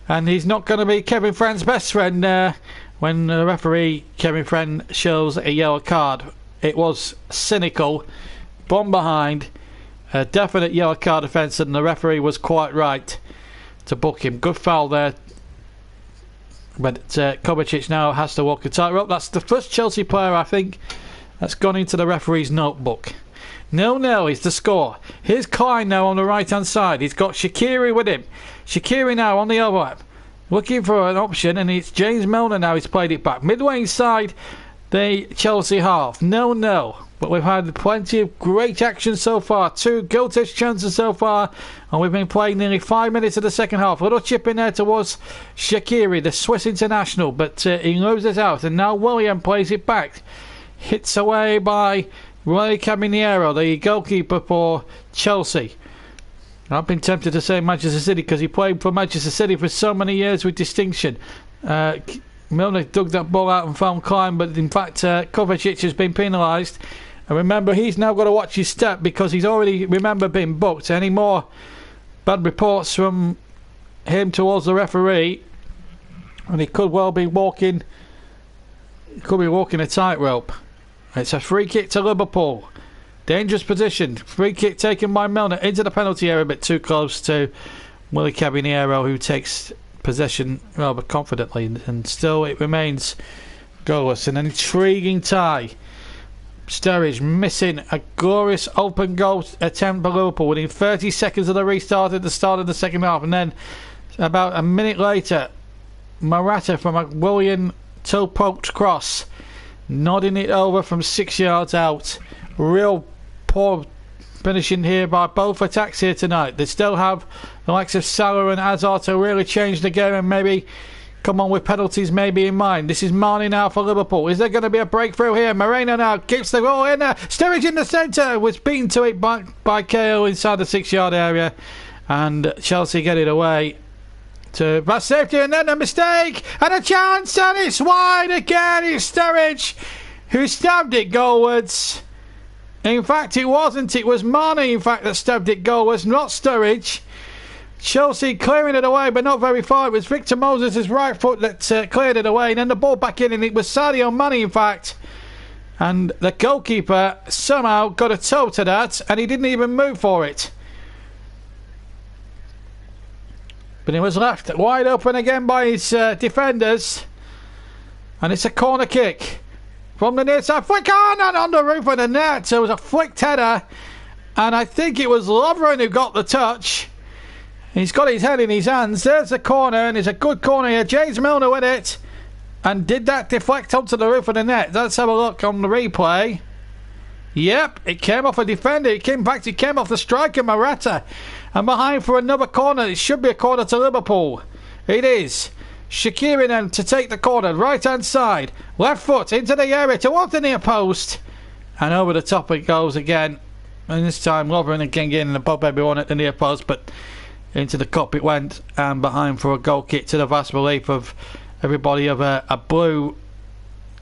Speaker 1: And he's not going to be Kevin Friend's best friend there when the referee, Kevin Friend, shows a yellow card. It was cynical. Bomb behind. A definite yellow card offence, and the referee was quite right to book him. Good foul there But Kovacic now has to walk a tightrope. That's the first Chelsea player, I think, that's gone into the referee's notebook. 0-0 is the score. Here's Klein now on the right-hand side. He's got Shaqiri with him. Shaqiri now on the overlap, looking for an option, and it's James Milner now. He's played it back. Midway inside the Chelsea half. 0-0. But we've had plenty of great action so far. 2 goal-touch chances so far. And we've been playing nearly 5 minutes of the second half. A little chip in there towards Shaqiri, the Swiss international. But he loses out. And now William plays it back. Hits away by Roy Caballero, the goalkeeper for Chelsea. I've been tempted to say Manchester City because he played for Manchester City for so many years with distinction. Milner dug that ball out and found Klein, but in fact Kovacic has been penalised. And remember, he's now got to watch his step because he's already, remember, been booked. Any more bad reports from him towards the referee, and he could well be walking a tightrope. It's a free kick to Liverpool. Dangerous position. Free kick taken by Milner into the penalty area, a bit too close to Willy Caballero, who takes possession rather confidently. And still it remains goalless. An intriguing tie. Sturridge missing a glorious open goal attempt by Liverpool within 30 seconds of the restart at the start of the second half. And then about a minute later, Morata from a Willian toe-poked cross, nodding it over from 6 yards out. Real poor finishing here by both attacks here tonight. They still have the likes of Salah and Hazard to really change the game and maybe come on with penalties maybe in mind. This is Marnie now for Liverpool. Is there going to be a breakthrough here? Moreno now keeps the ball in there. Sturridge in the centre, was beaten to it by KO inside the 6 yard area, and Chelsea get it away to pass safety, and then a mistake and a chance, and it's wide again. It's Sturridge who stabbed it goalwards. In fact, it wasn't. It was Mane, in fact, that stabbed it goalwards, not Sturridge. Chelsea clearing it away, but not very far. It was Victor Moses' right foot that cleared it away, and then the ball back in, and it was Sadio Mane, in fact. And the goalkeeper somehow got a toe to that, and he didn't even move for it. But it was left wide open again by his defenders. And it's a corner kick from the near side. Flick on and on the roof of the net. So it was a flicked header. And I think it was Lovren who got the touch. He's got his head in his hands. There's the corner, and it's a good corner here. James Milner with it. And did that deflect onto the roof of the net? Let's have a look on the replay. Yep, it came off a defender. It came off the striker, Morata. And behind for another corner. It should be a corner to Liverpool. It is. Shaqiri then to take the corner. Right hand side. Left foot into the area towards the near post. And over the top it goes again. And this time Lovren again getting the pop everyone at the near post. But into the cup it went. And behind for a goal kick to the vast relief of everybody of a blue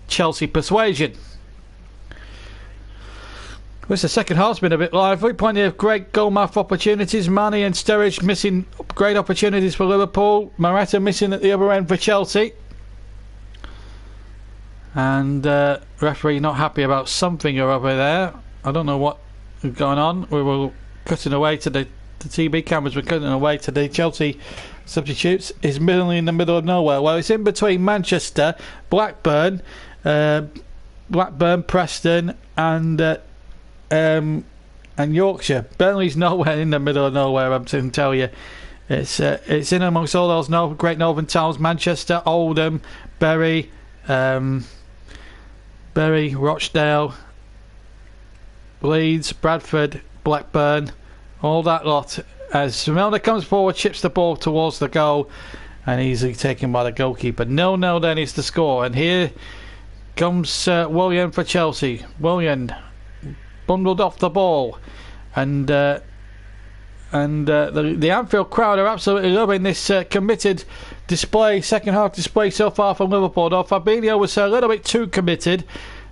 Speaker 1: Chelsea persuasion. The second half's been a bit lively. Plenty of great goal mouth opportunities. Mane and Sturridge missing great opportunities for Liverpool. Morata missing at the other end for Chelsea. And referee not happy about something or other there. I don't know what is going on. We were cutting away to the TV cameras. Were cutting away to the Chelsea substitutes. It's mainly in the middle of nowhere. Well, it's in between Manchester, Blackburn, Preston, and Yorkshire. Burnley's nowhere in the middle of nowhere, I can tell you. It's in amongst all those great northern towns: Manchester, Oldham, Bury, Rochdale, Leeds, Bradford, Blackburn, all that lot. As Milner comes forward, chips the ball towards the goal, and easily taken by the goalkeeper. 0-0 then is the score, and here comes Willian for Chelsea. Willian bundled off the ball, and the Anfield crowd are absolutely loving this committed display, second half display so far from Liverpool. Though Fabinho was a little bit too committed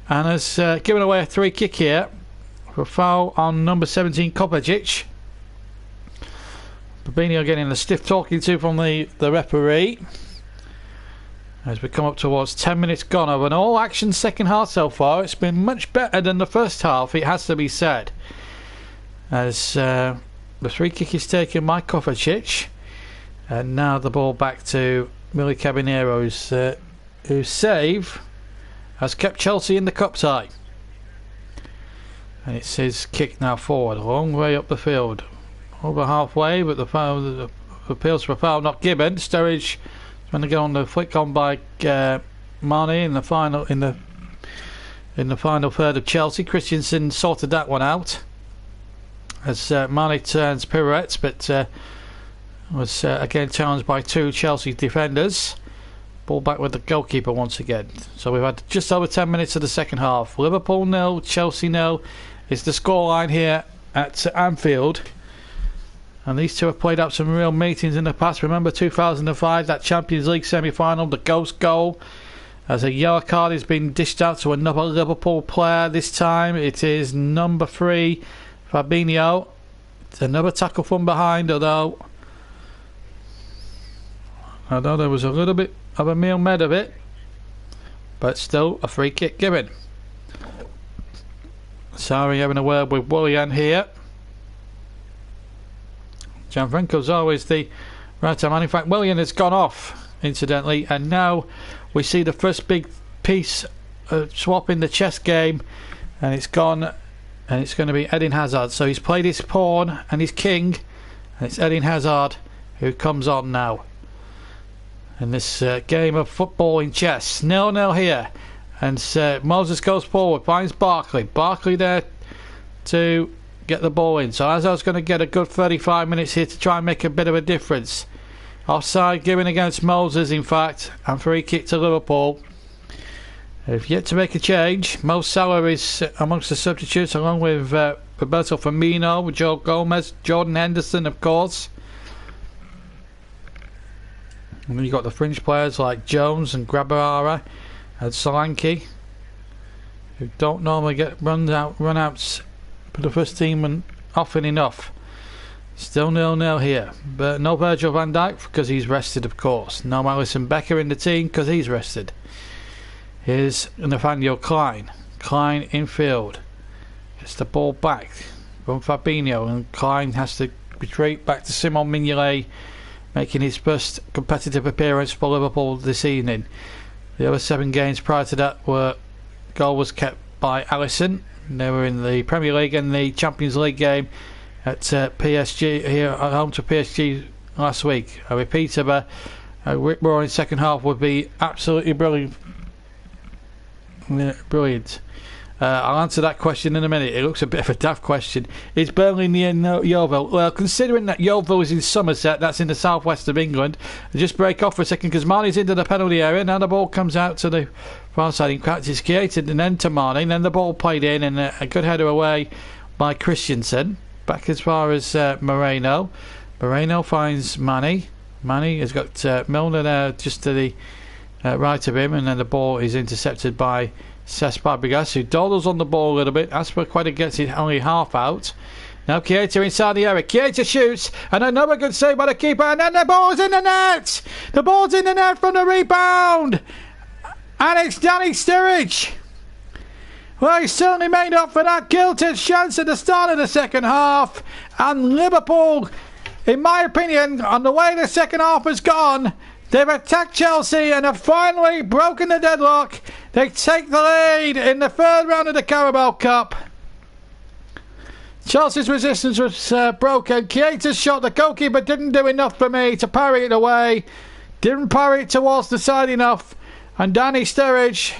Speaker 1: and has given away a free kick here for a foul on number 17 Kovacic. Fabinho getting the stiff talking to from the referee as we come up towards 10 minutes gone of an all-action second half so far. It's been much better than the first half, it has to be said. As the free kick is taken by Kovacic. And now the ball back to Millie Caballero, whose save has kept Chelsea in the cup tie. And it's his kick now forward, a long way up the field, over halfway, but the appeals for a foul not given. Sturridge is going to get on the flick on by Mane in the final third of Chelsea. Christensen sorted that one out as Mane turns pirouettes, but was again challenged by two Chelsea defenders. Ball back with the goalkeeper once again. So we've had just over 10 minutes of the second half. Liverpool 0, Chelsea 0 is the scoreline here at Anfield. And these two have played out some real meetings in the past. Remember 2005, that Champions League semi-final, the ghost goal, as a yellow card has been dished out to another Liverpool player. This time it is number 3, Fabinho. It's another tackle from behind, although there was a little bit of a meal made of it, but still a free kick given. Sorry, having a word with Willian here. Gianfranco's always the right man. In fact, Willian has gone off, incidentally, and now we see the first big piece swap in the chess game, and it's gone, and it's going to be Eden Hazard. So he's played his pawn and his king, and it's Eden Hazard who comes on now in this game of football in chess. 0-0 here, and Moses goes forward, finds Barkley there to get the ball in. So Hazard's going to get a good 35 minutes here to try and make a bit of a difference. Offside given against Moses, in fact, and free kick to Liverpool. They've yet to make a change. Mo Salah is amongst the substitutes, along with Roberto Firmino, Joe Gomez, Jordan Henderson, of course. And then you've got the fringe players like Jones and Grabara and Solanke, who don't normally get run outs for the first team and often enough. Still 0-0 here, but no Virgil van Dijk because he's rested, of course. No Alisson Becker in the team because he's rested. Here's Nathaniel Klein. Klein infield. Gets the ball back from Fabinho, and Klein has to retreat back to Simon Mignolet, making his first competitive appearance for Liverpool this evening. The other 7 games prior to that goal was kept by Alisson. They were in the Premier League and the Champions League game at PSG, here at home to PSG last week. A repeat of a Rick Roaring second half would be absolutely brilliant. I'll answer that question in a minute. It looks a bit of a daft question. Is Burnley near Yeovil? Well, considering that Yeovil is in Somerset, that's in the southwest of England, I'll just break off for a second because Mane's into the penalty area. Now the ball comes out to the far side. In fact, it's created an end to Mane, and then the ball played in, and a good header away by Christensen. Back as far as Moreno. Moreno finds Mane. Mane has got Milner there just to the right of him, and then the ball is intercepted by Cesc Fabregas, who dawdles on the ball a little bit. Aspilicueta gets it only half out. Now Keita inside the area. Keita shoots, and another good save by the keeper, and then the ball's in the net! The ball's in the net from the rebound! And it's Danny Sturridge! Well, he certainly made up for that gilded chance at the start of the second half, and Liverpool, in my opinion, on the way the second half has gone, they've attacked Chelsea and have finally broken the deadlock. They take the lead in the third round of the Carabao Cup. Chelsea's resistance was broken. Keita's shot, the goalkeeper didn't do enough for me to parry it away. Didn't parry it towards the side enough. And Danny Sturridge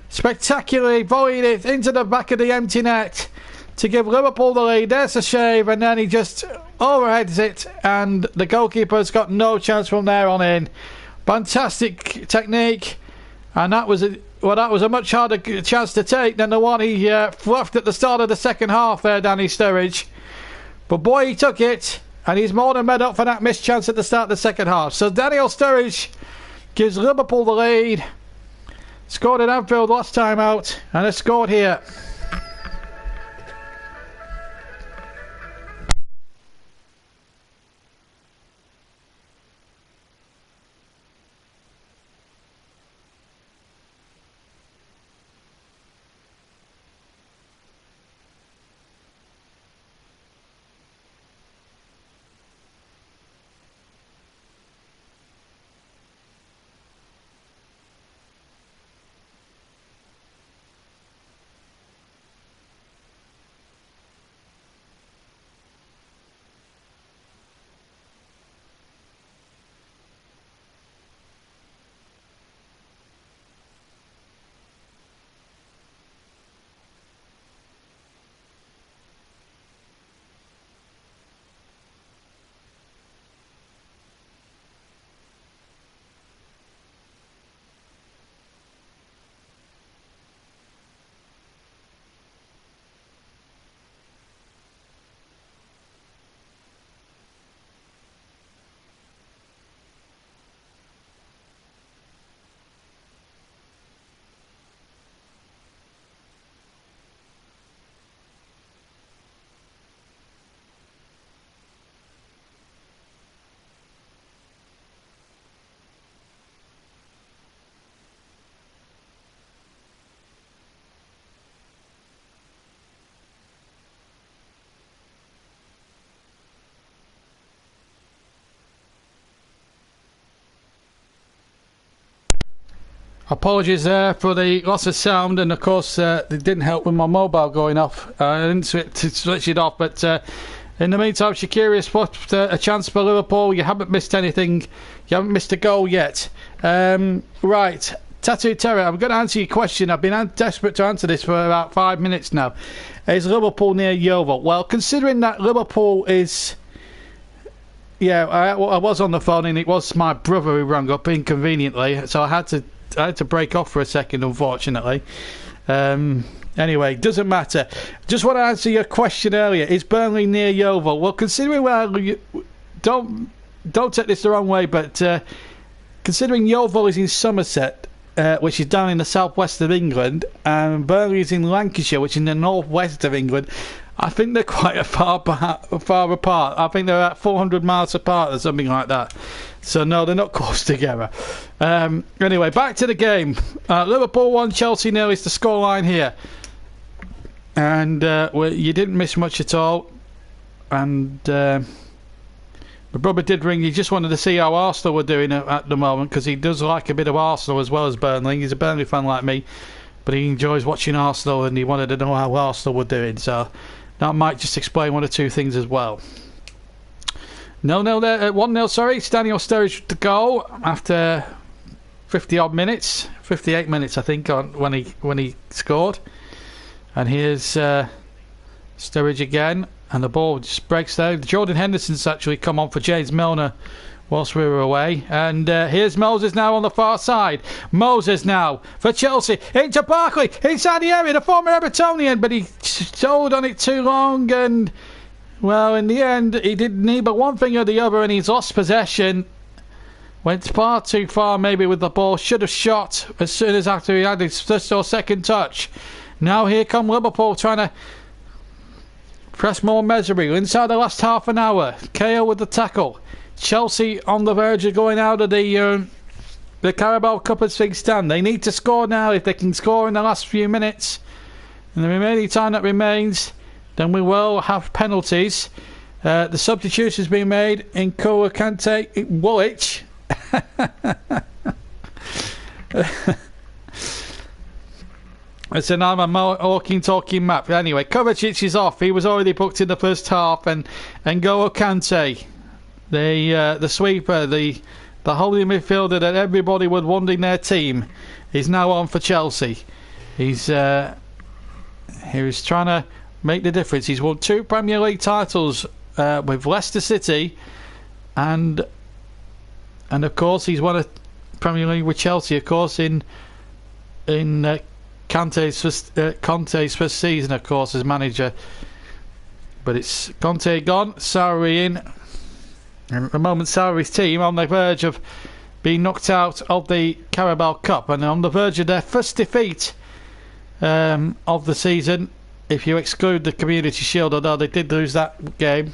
Speaker 1: spectacularly volleyed it into the back of the empty net to give Liverpool the lead. There's a shave, and then he just overheads it, and the goalkeeper's got no chance from there on in. Fantastic technique, and that was a much harder chance to take than the one he fluffed at the start of the second half there, Danny Sturridge. But boy, he took it, and he's more than made up for that missed chance at the start of the second half. So Daniel Sturridge gives Liverpool the lead. Scored at Anfield last time out, and has scored here. Apologies there for the loss of sound, and of course it didn't help with my mobile going off. I didn't switch it off, but in the meantime, Shaqiri has put a chance for Liverpool. You haven't missed anything. You haven't missed a goal yet. Right, Tattoo Terror, I'm going to answer your question. I've been desperate to answer this for about 5 minutes now. Is Liverpool near Yeovil? Well, considering that Liverpool is... Yeah, I was on the phone, and it was my brother who rang up inconveniently, so I had to break off for a second, unfortunately. Anyway, doesn't matter. Just want to answer your question earlier. Is Burnley near Yeovil? Well, considering don't take this the wrong way, but considering Yeovil is in Somerset, which is down in the southwest of England, and Burnley is in Lancashire, which is in the northwest of England, I think they're quite far apart. I think they're about 400 miles apart or something like that. So no, they're not close together. Anyway, back to the game. Liverpool 1, Chelsea 0 is the scoreline here. And you didn't miss much at all. And my brother did ring. He just wanted to see how Arsenal were doing at the moment, because he does like a bit of Arsenal as well as Burnley. He's a Burnley fan like me, but he enjoys watching Arsenal, and he wanted to know how Arsenal were doing. So that might just explain one or two things as well. 0-0 there, 1-0, sorry. It's Daniel Sturridge with the goal after 50-odd minutes. 58 minutes, I think, when he scored. And here's Sturridge again. And the ball just breaks there. Jordan Henderson's actually come on for James Milner whilst we were away. And here's Moses now on the far side. Moses now for Chelsea. Into Barkley. Inside the area. The former Evertonian. But he stalled on it too long. And, well, in the end, he didn't need but one thing or the other. And he's lost possession. Went far too far maybe with the ball. Should have shot as soon as after he had his first or second touch. Now here come Liverpool trying to press more misery inside the last half an hour. KO with the tackle. Chelsea on the verge of going out of the Carabao Cup as things stand. They need to score now. If they can score in the last few minutes, in the remaining time that remains, then we will have penalties. The substitutions being made in N'Golo Kante, Woolwich. It's an I'm a walking talking map. Anyway, Kovacic is off. He was already booked in the first half, and N'Golo Kante, the sweeper, the holding midfielder that everybody would want in their team, is now on for Chelsea. He's trying to make the difference. He's won 2 Premier League titles with Leicester City, and of course he's won a Premier League with Chelsea, of course, in Conte's first season, of course, as manager. But it's Conte gone, Sarri in. And at the moment, Sarri's team on the verge of being knocked out of the Carabao Cup, and on the verge of their first defeat of the season, if you exclude the Community Shield, although they did lose that game.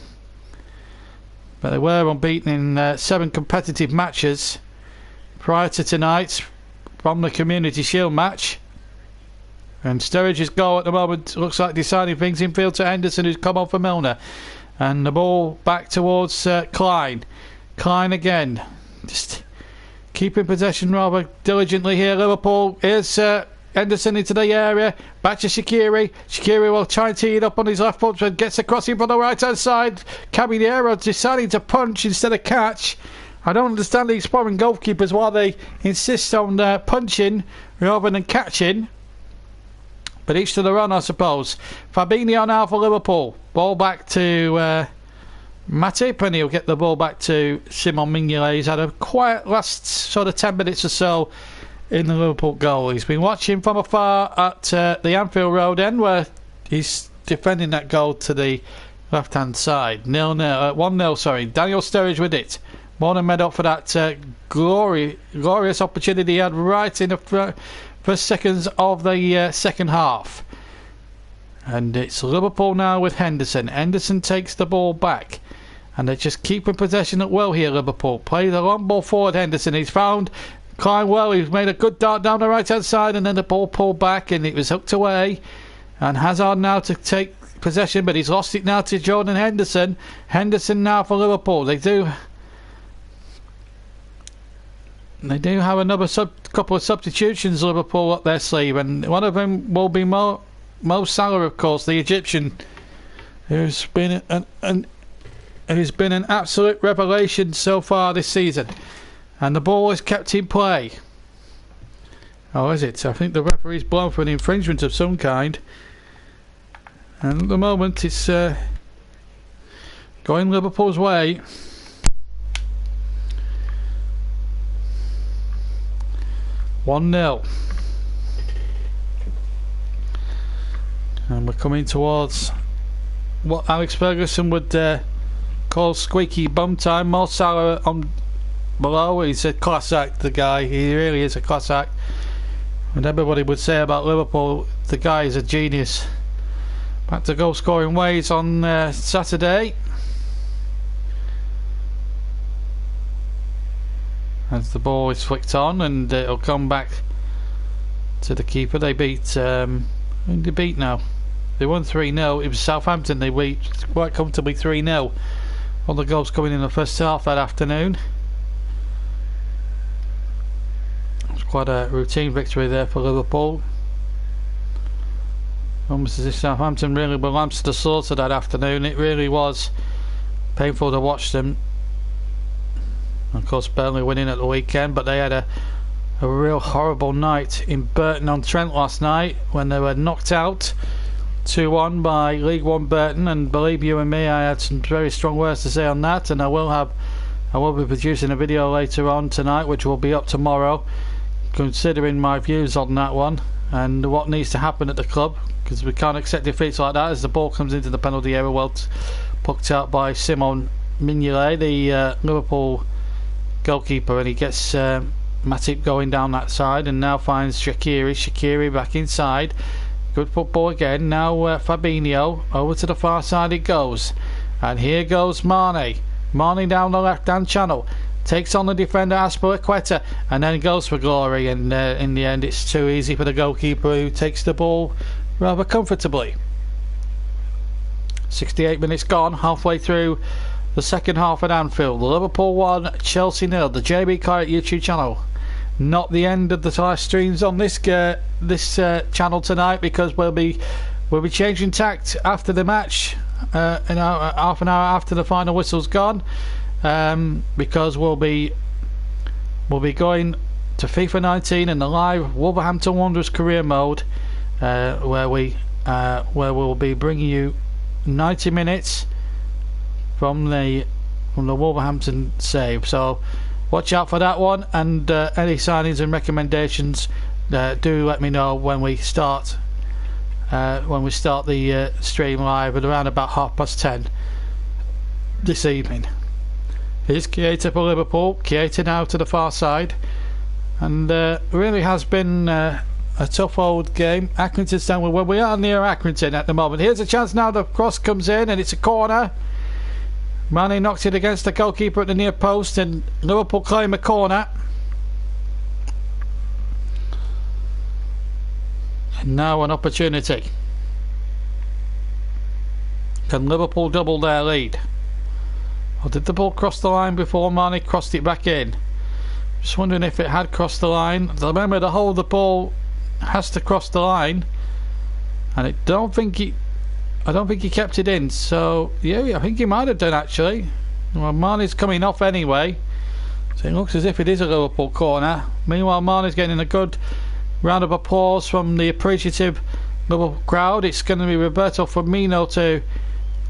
Speaker 1: But they were unbeaten in 7 competitive matches prior to tonight from the Community Shield match. And Sturridge's goal at the moment looks like deciding things. Infield to Henderson, who's come on for Milner. And the ball back towards Klein. Klein again. Just keeping possession rather diligently here. Liverpool. Here's Henderson into the area. Back to Shaqiri. Shaqiri will try and tee it up on his left foot, but gets across him from the right hand side. Caballero deciding to punch instead of catch. I don't understand these foreign goalkeepers why they insist on punching rather than catching. But each to their own, I suppose. Fabinho now for Liverpool. Ball back to Matip, and he'll get the ball back to Simon Mignolet. He's had a quiet last sort of 10 minutes or so in the Liverpool goal. He's been watching from afar at the Anfield Road end, where he's defending that goal to the left-hand side. 1-0, sorry. Daniel Sturridge with it. More than made up for that glorious opportunity he had right in the first seconds of the second half. And it's Liverpool now with Henderson. Henderson takes the ball back, and they're just keeping possession at will here. Liverpool play the long ball forward. Henderson, he's found Klein well. He's made a good dart down the right hand side, and then the ball pulled back and it was hooked away. And Hazard now to take possession, but he's lost it now to Jordan Henderson. Henderson now for Liverpool. They do They do have another couple of substitutions, Liverpool, up their sleeve, and one of them will be Mo Salah, of course, the Egyptian, who's been an absolute revelation so far this season. And the ball is kept in play. Oh, is it? I think the referee's blown for an infringement of some kind. And at the moment, it's going Liverpool's way. (1-0). And we're coming towards what Alex Ferguson would call squeaky bum time. Mo Salah on below. He's a class act, the guy. He really is a class act. And everybody would say about Liverpool, the guy is a genius. Back to goal scoring ways on Saturday. As the ball is flicked on, and it'll come back to the keeper. They beat who did they beat now? They won 3-0. It was Southampton they beat quite comfortably 3-0. All the goals coming in the first half that afternoon. It was quite a routine victory there for Liverpool. Almost as if Southampton really were lambs to the slaughter that afternoon. It really was painful to watch them. Of course, Burnley winning at the weekend, but they had a real horrible night in Burton-on-Trent last night when they were knocked out 2-1 by League One Burton. And believe you and me, I had some very strong words to say on that, and I will be producing a video later on tonight, which will be up tomorrow, considering my views on that one and what needs to happen at the club, because we can't accept defeats like that. As the ball comes into the penalty area, well pucked out by Simon Mignolet, the Liverpool goalkeeper, and he gets Matip going down that side, and now finds Shaqiri back inside. Good football again. Now Fabinho over to the far side it goes, and here goes Mane down the left hand channel, takes on the defender Aspilicueta, and then goes for glory, and in the end it's too easy for the goalkeeper, who takes the ball rather comfortably. 68 minutes gone, halfway through the second half at Anfield. Liverpool 1, Chelsea 0. The JB Claret YouTube channel. Not the end of the live streams on this channel tonight, because we'll be changing tact after the match, half an hour after the final whistle's gone, because we'll be going to FIFA 19 and the live Wolverhampton Wanderers career mode, where we'll be bringing you 90 minutes from the Wolverhampton save. So watch out for that one, and any signings and recommendations, do let me know when we start the stream live at around about 10:30 this evening. Here's Keita for Liverpool. Keita now to the far side, and really has been a tough old game. Accrington Stanley, well, we are near Accrington at the moment. Here's a chance now. The cross comes in, and it's a corner. Mane knocks it against the goalkeeper at the near post, and Liverpool claim a corner. And now an opportunity. Can Liverpool double their lead? Or did the ball cross the line before Mane crossed it back in? Just wondering if it had crossed the line. Remember, to hold the ball has to cross the line, and I don't think he kept it in. So yeah, I think he might have done actually. Well, Mane's coming off anyway, so it looks as if it is a Liverpool corner. Meanwhile, Mane's getting a good round of applause from the appreciative Liverpool crowd. It's going to be Roberto Firmino to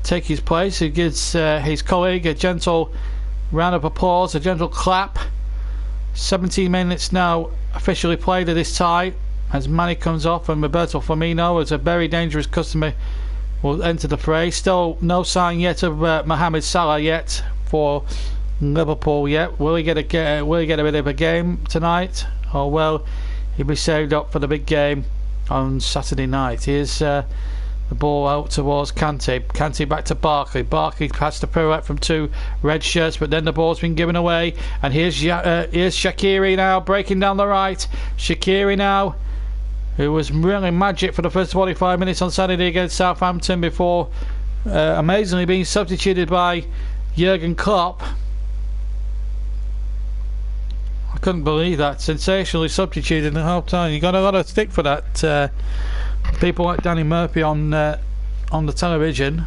Speaker 1: take his place, who gives his colleague a gentle round of applause, a gentle clap. 17 minutes now officially played of this tie, as Mane comes off, and Roberto Firmino, as a very dangerous customer, will enter the fray. Still no sign yet of Mohamed Salah yet for Liverpool yet. Will he get a bit of a game tonight, or will he be saved up for the big game on Saturday night? Here's the ball out towards Kante. Kante back to Barkley. Barkley has to pirouette from two red shirts, but then the ball's been given away. And here's Shaqiri now breaking down the right. Shaqiri now, who was really magic for the first 45 minutes on Saturday against Southampton, before amazingly being substituted by Jurgen Klopp. couldn't believe that. Sensationally substituted in the half time. You got a lot of stick for that. People like Danny Murphy on the television.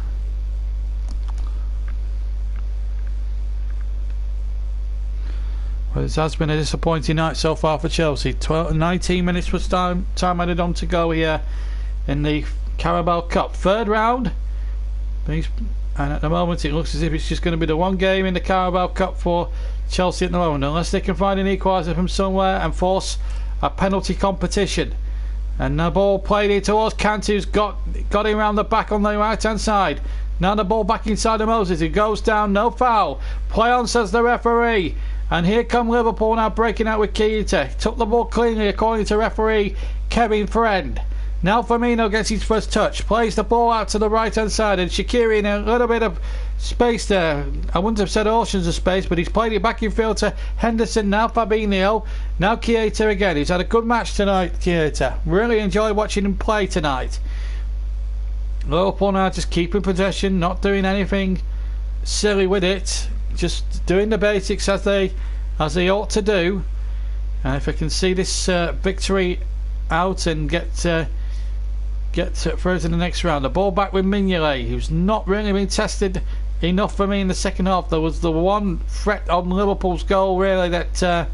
Speaker 1: Well, it has been a disappointing night so far for Chelsea. 19 minutes was time added on to go here in the Carabao Cup third round. And at the moment it looks as if it's just going to be the one game in the Carabao Cup for Chelsea at the moment, unless they can find an equaliser from somewhere and force a penalty competition. And the ball played in towards Kante, who's got him around the back on the right hand side. Now the ball back inside of Moses. It goes down, no foul. Play on, says the referee. And here come Liverpool now breaking out with Keita. Took the ball cleanly according to referee Kevin Friend. Now Firmino gets his first touch. Plays the ball out to the right hand side. And Shaqiri in a little bit of space there. I wouldn't have said oceans of space, but he's played it back in field to Henderson. Now Fabinho. Now Keita again. He's had a good match tonight, Keita. Really enjoyed watching him play tonight. Liverpool now just keeping possession, not doing anything silly with it. Just doing the basics as they ought to do. And if I can see this victory out and get through to the next round. The ball back with Mignolet, who's not really been tested enough for me in the second half. There was the one threat on Liverpool's goal really that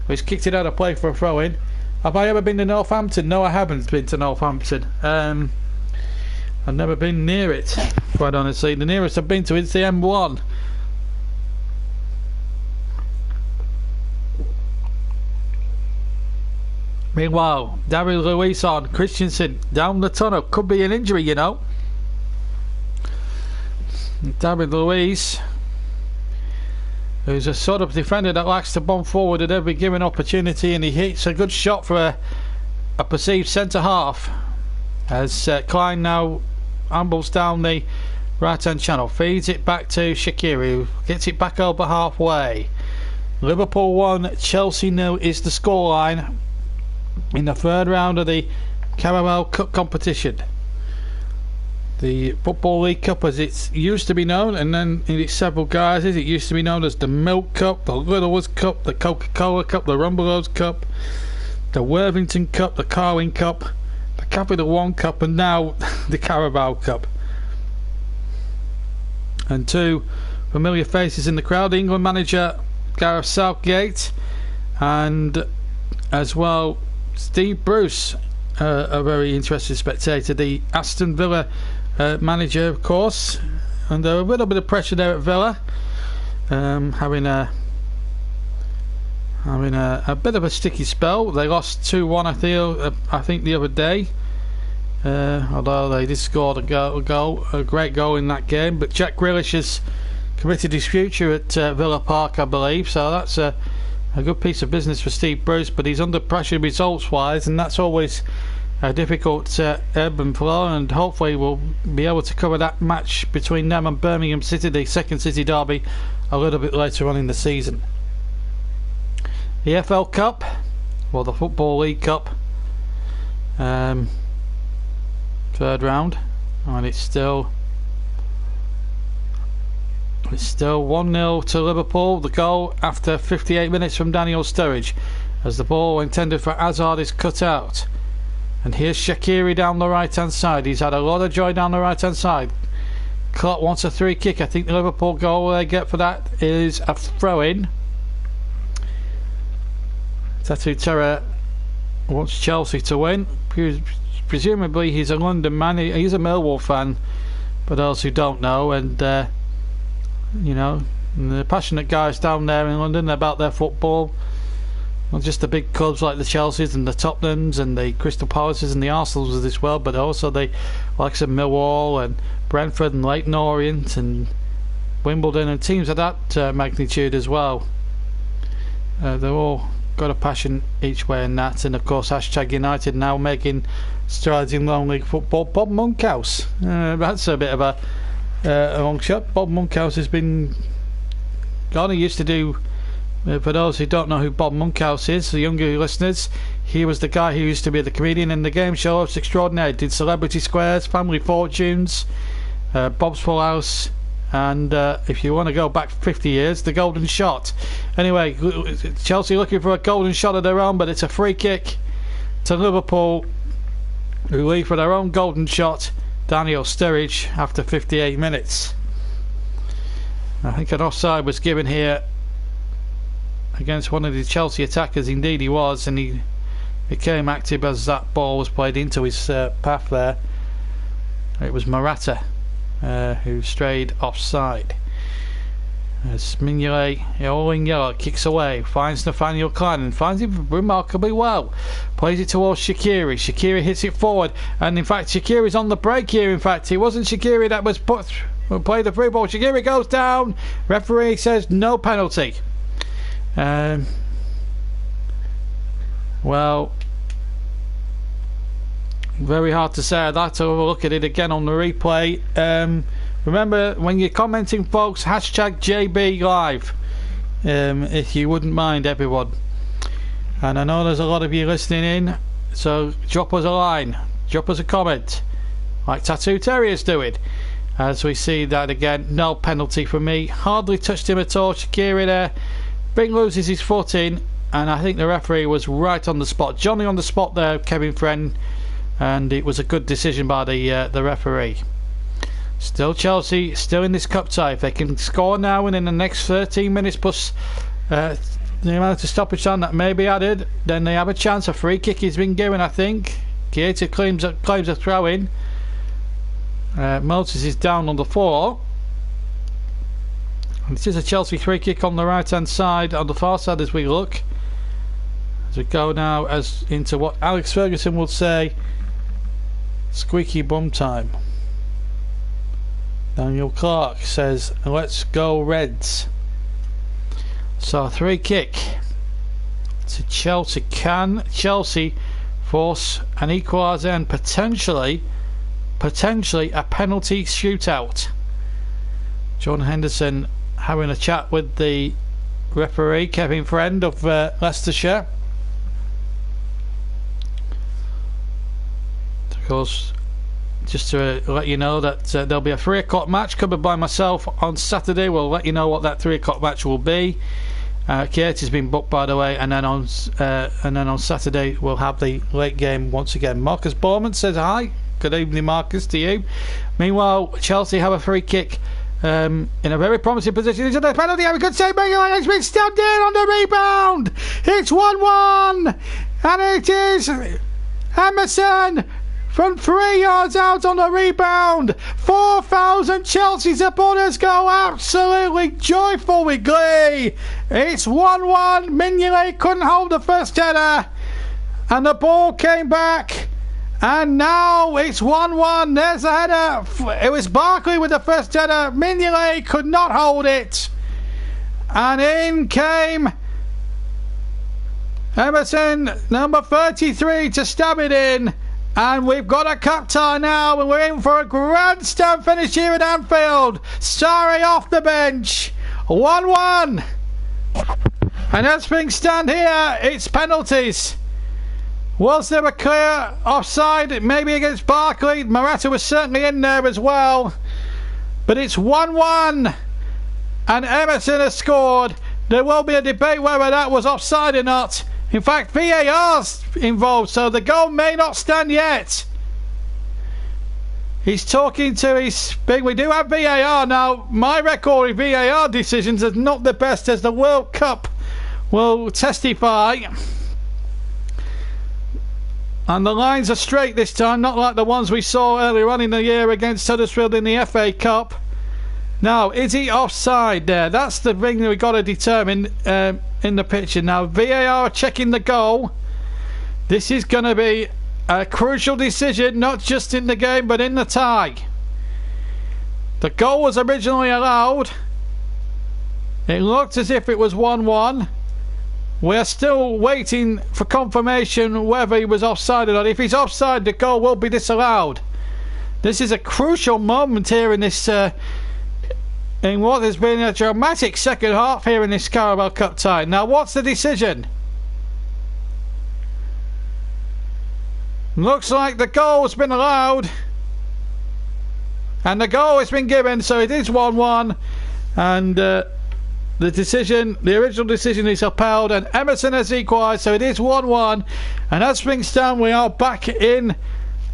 Speaker 1: was kicked it out of play for a throw in. Have I ever been to Northampton? No, I haven't been to Northampton. I've never been near it, quite honestly. The nearest I've been to is the M1. Meanwhile, David Luiz on Christensen down the tunnel. Could be an injury, you know. David Luiz, who's a sort of defender that likes to bomb forward at every given opportunity, and he hits a good shot for a perceived centre half. As Klein now ambles down the right hand channel, feeds it back to Shaqiri, who gets it back over halfway. Liverpool 1, Chelsea 0 is the scoreline in the third round of the Carabao Cup competition. The Football League Cup as it used to be known, and then in its several guises. It used to be known as the Milk Cup, the Littlewoods Cup, the Coca-Cola Cup, the Rumbelows Cup, the Worthington Cup, the Carling Cup, the Capital One Cup, and now the Carabao Cup. And two familiar faces in the crowd, the England manager Gareth Southgate, and as well Steve Bruce, a very interested spectator, the Aston Villa manager, of course, under a little bit of pressure there at Villa, having a bit of a sticky spell. They lost 2-1 I think the other day, although they did score a great goal in that game. But Jack Grealish has committed his future at Villa Park, I believe, so that's a good piece of business for Steve Bruce. But he's under pressure results wise, and that's always a difficult ebb and flow, and hopefully we'll be able to cover that match between them and Birmingham City, the second City derby, a little bit later on in the season. The EFL Cup, or the Football League Cup, third round, and it's still 1-0 to Liverpool. The goal after 58 minutes from Daniel Sturridge, as the ball intended for Hazard is cut out. And here's Shaqiri down the right hand side. He's had a lot of joy down the right hand side. Klopp wants a free kick. I think the Liverpool goal they get for that is a throw in. Tattoo Terror wants Chelsea to win. Presumably he's a London man. He's a Millwall fan, but those who don't know, and you know, the passionate guys down there in London about their football. Not just the big clubs like the Chelseas and the Tottenhams and the Crystal Palaces and the Arsenals of this world, but also the likes of Millwall and Brentford and Leyton Orient and Wimbledon and teams of that magnitude as well. They've all got a passion each way in that. And of course Hashtag United now making strides in non-league football. Bob Monkhouse, that's a bit of a long shot. Bob Monkhouse has been gone. He used to do, for those who don't know who Bob Monkhouse is, the younger listeners, he was the guy who used to be the comedian in the game show It's Extraordinary. Did Celebrity Squares, Family Fortunes, Bob's Full House, And if you want to go back 50 years, the golden shot. Anyway, Chelsea looking for a golden shot of their own, but it's a free kick to Liverpool, who leave for their own golden shot. Daniel Sturridge after 58 minutes. I think an offside was given here against one of the Chelsea attackers. Indeed he was, and he became active as that ball was played into his path there. It was Morata who strayed offside. As Mignolet, all in yellow, kicks away, finds Nathaniel Klein and finds him remarkably well. Plays it towards Shaqiri. Shaqiri hits it forward, and in fact Shaqiri's on the break here. In fact, it wasn't Shaqiri that was played the free ball. Shaqiri goes down. Referee says no penalty. Well, very hard to say that. I'll look at it again on the replay. Remember, when you're commenting, folks, hashtag JB Live, if you wouldn't mind, everyone. And I know there's a lot of you listening in, so drop us a line, drop us a comment, like Tattoo Terrier's doing. As we see that again, no penalty for me. Hardly touched him at all. Shaqiri there. Bing loses his footing, and I think the referee was right on the spot. Johnny on the spot there, Kevin Friend, and it was a good decision by the referee. Still Chelsea, still in this cup tie. If they can score now and in the next 13 minutes plus the amount of stoppage time that may be added, then they have a chance. A free kick has been given, I think. Keita claims a throw in. Moses is down on the floor. And this is a Chelsea free kick on the right hand side, on the far side as we look. As we go now into what Alex Ferguson would say, squeaky bum time. Daniel Clark says, let's go Reds. So, free kick to Chelsea. Can Chelsea force an equaliser and potentially a penalty shootout? John Henderson having a chat with the referee, Kevin Friend of Leicestershire. Of course, just to let you know that there'll be a 3 o'clock match covered by myself on Saturday. We'll let you know what that 3 o'clock match will be. Kate has been booked, by the way, and then on Saturday we'll have the late game once again. Marcus Borman says hi. Good evening, Marcus, to you. Meanwhile, Chelsea have a free kick in a very promising position. Into the penalty. Have a good save. It's been stabbed in on the rebound. It's 1-1, and it is Emerson from 3 yards out on the rebound. 4,000 Chelsea supporters go absolutely joyful with glee. It's 1-1. Mignolet couldn't hold the first header, and the ball came back, and now it's 1-1. There's the header. It was Barkley with the first header. Mignolet could not hold it, and in came Emerson, number 33, to stab it in. And we've got a cup tie now, and we're in for a grandstand finish here at Anfield. Sarri off the bench. 1-1. And as things stand here, it's penalties. Was there a clear offside? Maybe against Barkley. Morata was certainly in there as well. But it's 1-1. And Emerson has scored. There will be a debate whether that was offside or not. In fact, VAR's involved, so the goal may not stand yet. He's talking to his big. We do have VAR now. My record with VAR decisions is not the best, as the World Cup will testify. And the lines are straight this time, not like the ones we saw earlier on in the year against Huddersfield in the FA Cup. Now, is he offside there? That's the thing that we've got to determine in the picture. Now, VAR checking the goal. This is going to be a crucial decision, not just in the game, but in the tie. The goal was originally allowed. It looked as if it was 1-1. We're still waiting for confirmation whether he was offside or not. If he's offside, the goal will be disallowed. This is a crucial moment here in this... in what has been a dramatic second half here in this Carabao Cup tie. Now, what's the decision? Looks like the goal's been allowed. And the goal has been given, so it is 1-1. And the original decision is upheld, and Emerson has equalised, so it is 1-1. And as things stand, we are back in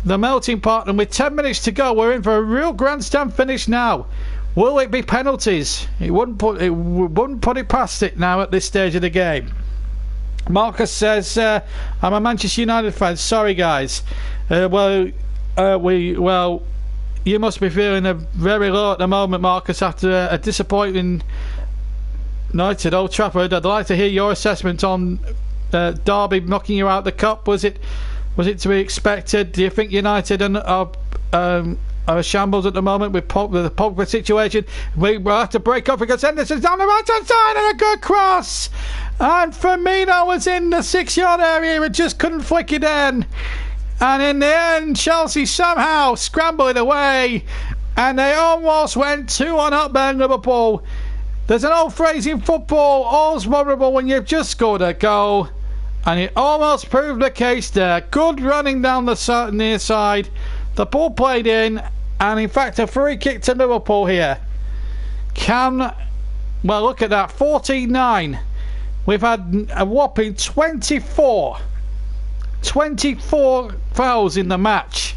Speaker 1: the melting pot, and with 10 minutes to go, we're in for a real grandstand finish now. Will it be penalties? It wouldn't put it past it now at this stage of the game. Marcus says, I'm a Manchester United fan. Sorry, guys. You must be feeling very low at the moment, Marcus, after a disappointing night at Old Trafford. I'd like to hear your assessment on Derby knocking you out the cup. Was it to be expected? Do you think United are a shambles at the moment with the Pogba situation? We'll have to break up because Henderson's down the right hand side and a good cross. And Firmino was in the 6-yard area and just couldn't flick it in. And in the end, Chelsea somehow scrambled it away. And they almost went 2-1 up there in Liverpool. There's an old phrase in football, all's vulnerable when you've just scored a goal. And it almost proved the case there. Good running down the near side. The ball played in. And in fact, a free kick to Liverpool here. Well, look at that. 14-9. We've had a whopping 24 fouls in the match.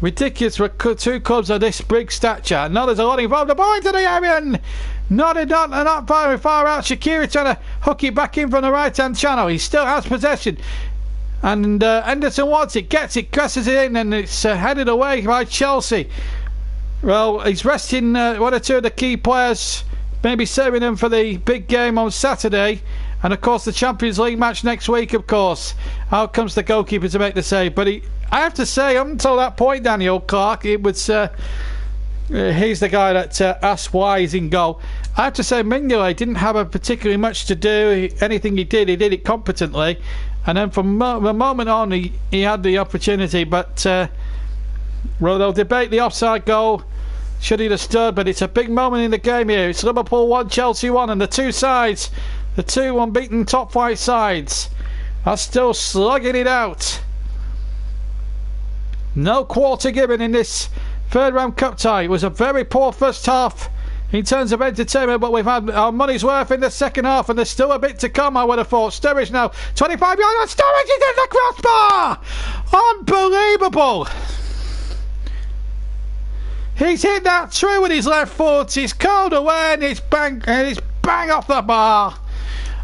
Speaker 1: Ridiculous for two clubs of this big stature. Now there's a lot involved. The ball into the area and not very far out. Shaqiri trying to hook it back in from the right hand channel. He still has possession. And Henderson wants it, gets it, presses it in, and it's headed away by Chelsea. Well, he's resting one or two of the key players, maybe saving them for the big game on Saturday. And of course the Champions League match next week, of course. Out comes the goalkeeper to make the save. But I have to say, up until that point, Daniel Clark, it was he's the guy that asked why he's in goal. I have to say Mignolet didn't have particularly much to do. Anything he did it competently. And then from the moment on, he had the opportunity. But they'll debate the offside goal. Should he have stood? But it's a big moment in the game here. It's Liverpool 1, Chelsea 1, and the two sides, the two unbeaten top flight sides, are still slugging it out. No quarter given in this third round cup tie. It was a very poor first half in terms of entertainment, but we've had our money's worth in the second half, and there's still a bit to come, I would have thought. Sturridge now, 25 yards, Sturridge is in the crossbar! Unbelievable! He's hit that true with his left foot. He's curled away and it's bang off the bar.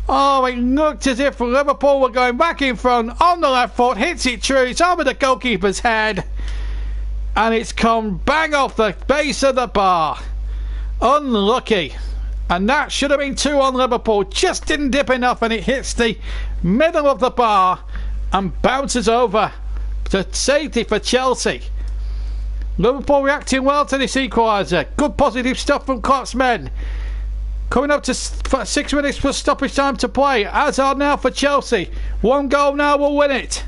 Speaker 1: Oh, it looked as if Liverpool were going back in front on the left foot. Hits it true. It's over the goalkeeper's head. And it's come bang off the base of the bar. Unlucky. And that should have been 2 on Liverpool. Just didn't dip enough and it hits the middle of the bar and bounces over to safety for Chelsea. Liverpool reacting well to this equaliser. Good positive stuff from Klopp's men. Coming up to 6 minutes plus stoppage time to play. Hazard now for Chelsea. 1 goal now will win it.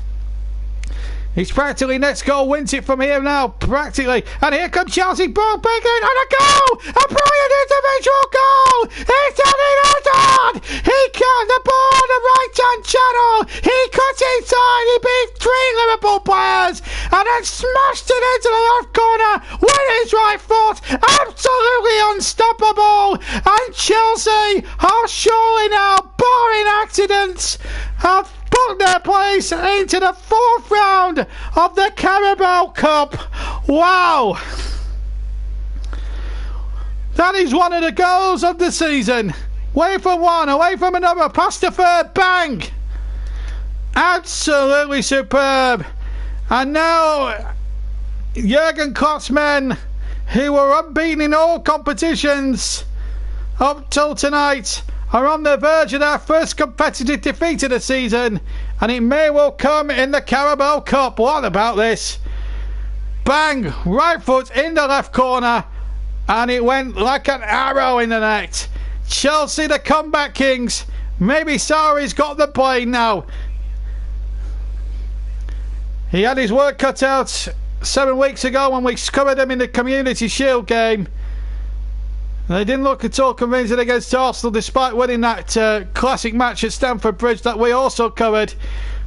Speaker 1: He's practically next goal wins it from here now, practically. And here comes Chelsea, ball big in, and a goal! A brilliant individual goal! It's Eden Hazard! He cut the ball on the right-hand channel! He cut inside, he beat 3 Liverpool players, and then smashed it into the left corner with his right foot! Absolutely unstoppable! And Chelsea are surely now, barring accidents, have put their place into the 4th round of the Carabao Cup. Wow! That is one of the goals of the season. Away from one, away from another, past the third, bang! Absolutely superb. And now Jurgen Klopp's men, who were unbeaten in all competitions up till tonight, are on the verge of their first competitive defeat of the season, and it may well come in the Carabao Cup. What about this? Bang! Right foot in the left corner, and it went like an arrow in the net. Chelsea, the comeback kings. Maybe Sarri's got the blame now. He had his work cut out 7 weeks ago when we covered him in the Community Shield game. They didn't look at all convincing against Arsenal, despite winning that classic match at Stamford Bridge that we also covered.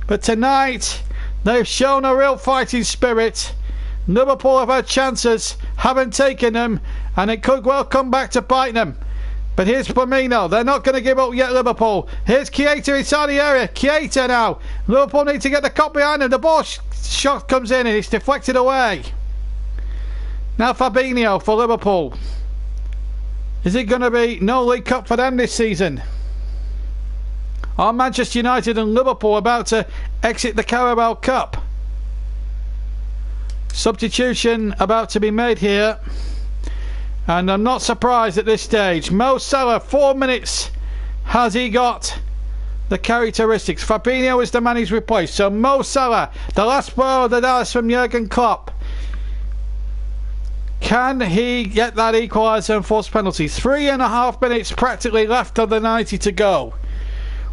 Speaker 1: But tonight, they've shown a real fighting spirit. Liverpool have had chances, haven't taken them, and it could well come back to bite them. But here's Firmino. They're not going to give up yet, Liverpool. Here's Keita inside the area. Keita now. Liverpool need to get the cup behind them. The ball shot comes in and it's deflected away. Now Fabinho for Liverpool. Is it going to be no League Cup for them this season? Are Manchester United and Liverpool about to exit the Carabao Cup? Substitution about to be made here. And I'm not surprised at this stage. Mo Salah, 4 minutes. Has he got the characteristics? Fabinho is the man he's replaced. So Mo Salah, the last blow of the dice from Jurgen Klopp. Can he get that equaliser and force penalty? 3.5 minutes practically left of the 90 to go.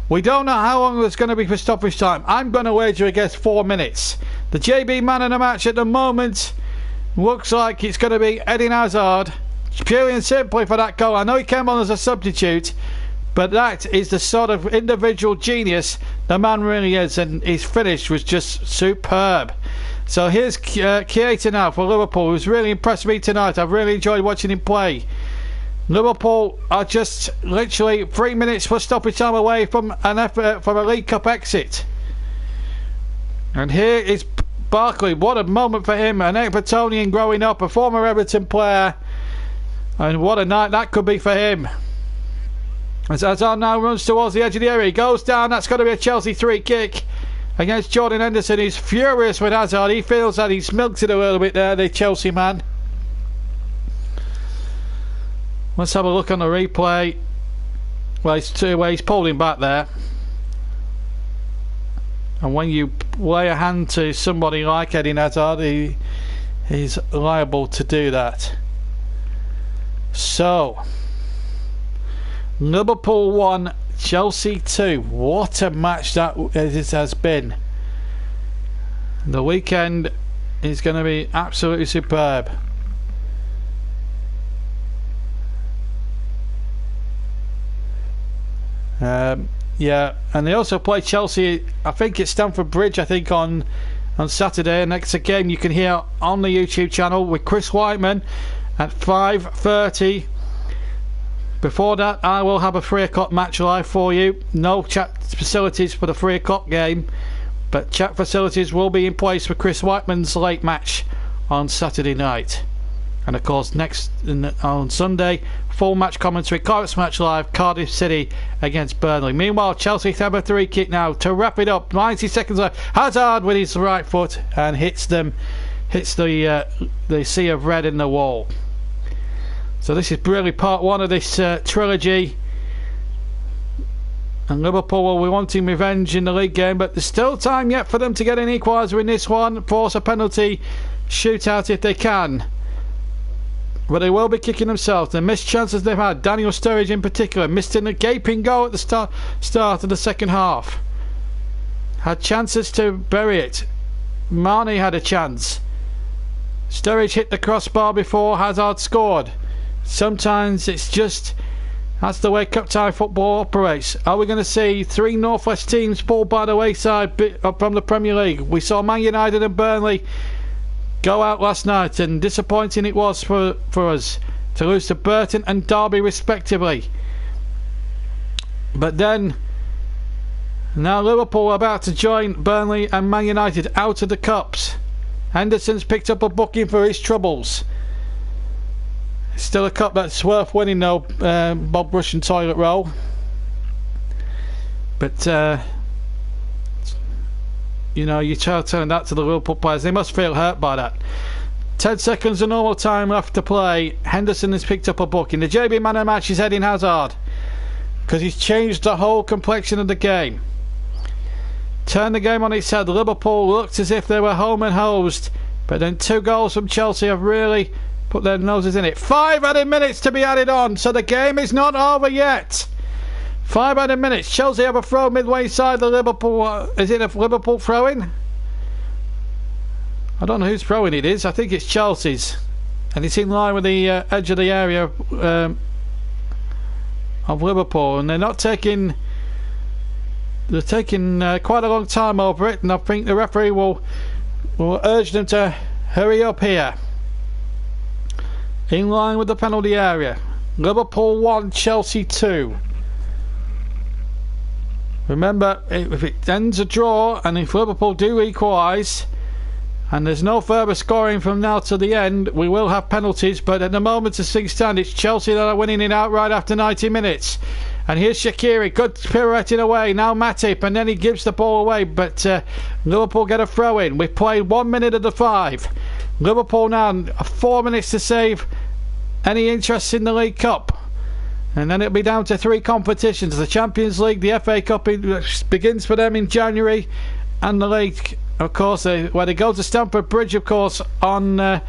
Speaker 1: We don't know how long there's going to be for stoppage time. I'm going to wager against 4 minutes. The JB man of the match at the moment looks like it's going to be Eden Hazard. Purely and simply for that goal. I know he came on as a substitute, but that is the sort of individual genius the man really is, and his finish was just superb. So here's Keita now for Liverpool, who's really impressed me tonight. I've really enjoyed watching him play. Liverpool are just literally 3 minutes for stoppage time away from an effort from a League Cup exit. And here is Barkley. What a moment for him, an Evertonian growing up, a former Everton player. And what a night that could be for him. As Hazard now runs towards the edge of the area, he goes down. That's got to be a Chelsea free kick against Jordan Henderson. He's furious with Hazard. He feels that he's milked it a little bit there, the Chelsea man. Let's have a look on the replay. Well, he's pulled him back there. And when you lay a hand to somebody like Eden Hazard, he's liable to do that. So, Liverpool 1, Chelsea 2. What a match that it has been. The weekend is going to be absolutely superb. Yeah, and they also play Chelsea, I think it's Stamford Bridge, I think on Saturday, and that's a game you can hear on the YouTube channel with Chris Whiteman at 5:30. Before that, I will have a 3 o'clock match live for you. No chat facilities for the 3 o'clock game, but chat facilities will be in place for Chris Whiteman's late match on Saturday night. And of course, on Sunday, full match commentary, Clark's match live, Cardiff City against Burnley. Meanwhile, Chelsea have a 3 kick now to wrap it up. 90 seconds left. Hazard with his right foot and hits the sea of red in the wall. So this is really part 1 of this trilogy. And Liverpool will be wanting revenge in the league game, but there's still time yet for them to get an equaliser in this one, force a penalty shootout if they can. But they will be kicking themselves. The missed chances they've had, Daniel Sturridge in particular, missed in a gaping goal at the start of the second half. Had chances to bury it. Mane had a chance. Sturridge hit the crossbar before Hazard scored. Sometimes it's just, that's the way cup tie football operates. Are we going to see 3 North West teams fall by the wayside from the Premier League? We saw Man United and Burnley go out last night, and disappointing it was for us to lose to Burton and Derby respectively. But then now Liverpool are about to join Burnley and Man United out of the cups. Henderson's picked up a booking for his troubles. It's still a cup that's worth winning though, Bob Brush and Toilet Roll. But you know, you try telling that to the Liverpool players, they must feel hurt by that. 10 seconds of normal time left to play. Henderson has picked up a booking. The JB man of the match is Eden Hazard, because he's changed the whole complexion of the game. Turned the game on its head. Liverpool looked as if they were home and hosed, but then 2 goals from Chelsea have really put their noses in it. 5 added minutes to be added on, so the game is not over yet. 5 added minutes. Chelsea have a throw midway side the Liverpool. Is it a Liverpool throw-in? I don't know whose throw-in it is. I think it's Chelsea's, and it's in line with the edge of the area of Liverpool, and they're not taking. They're taking quite a long time over it, and I think the referee will urge them to hurry up here. in line with the penalty area. Liverpool 1, Chelsea 2. Remember, if it ends a draw and if Liverpool do equalise and there's no further scoring from now to the end, we will have penalties, but at the moment as things stand, it's Chelsea that are winning it outright after 90 minutes. And here's Shaqiri, good pirouetting away, now Matip, and then he gives the ball away, but Liverpool get a throw in. We've played 1 minute of the 5. Liverpool now 4 minutes to save any interest in the League Cup. And then it'll be down to 3 competitions. The Champions League, the FA Cup begins for them in January, and the League, of course, where they go to Stamford Bridge, of course, on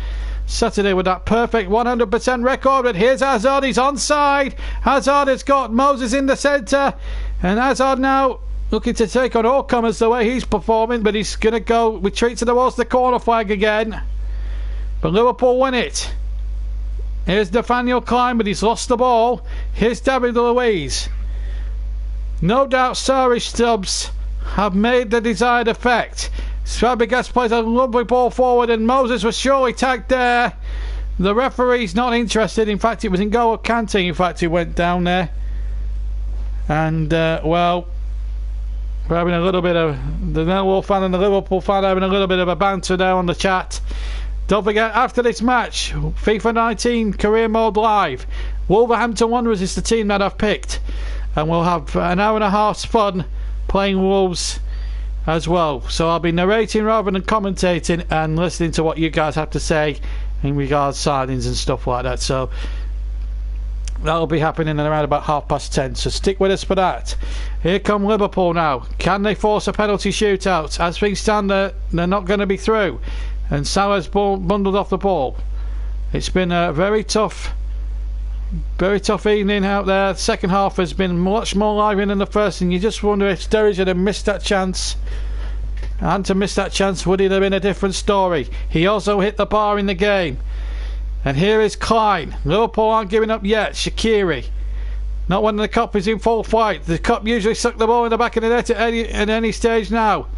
Speaker 1: Saturday with that perfect 100% record. But here's Hazard, he's onside. Hazard has got Moses in the centre, and Hazard now looking to take on all comers the way he's performing, but he's going to go retreat towards the corner flag again. But Liverpool win it. Here's Nathaniel Klein, but he's lost the ball. Here's David Luiz. No doubt Sarri Stubbs have made the desired effect. Fabregas plays a lovely ball forward, and Moses was surely tagged there. The referee's not interested. In fact, it was in goal of Kante. In fact, he went down there. And, well, we're having a little bit of the Millwall fan and the Liverpool fan having a little bit of a banter there on the chat. Don't forget, after this match, FIFA 19 Career Mode Live. Wolverhampton Wanderers is the team that I've picked. And we'll have an hour and a half's fun playing Wolves as well. So I'll be narrating rather than commentating and listening to what you guys have to say in regards to signings and stuff like that. So that'll be happening around about 10:30. So stick with us for that. Here come Liverpool now. Can they force a penalty shootout? As things stand, they're not going to be through. And Salah's bundled off the ball. It's been a very tough evening out there. The second half has been much more lively than the first, and you just wonder if Sturridge had missed that chance. And to miss that chance, would it have been a different story? He also hit the bar in the game. And here is Klein. Liverpool aren't giving up yet. Shaqiri. Not when the cup is in full flight. The cup usually suck the ball in the back of the net at any stage now.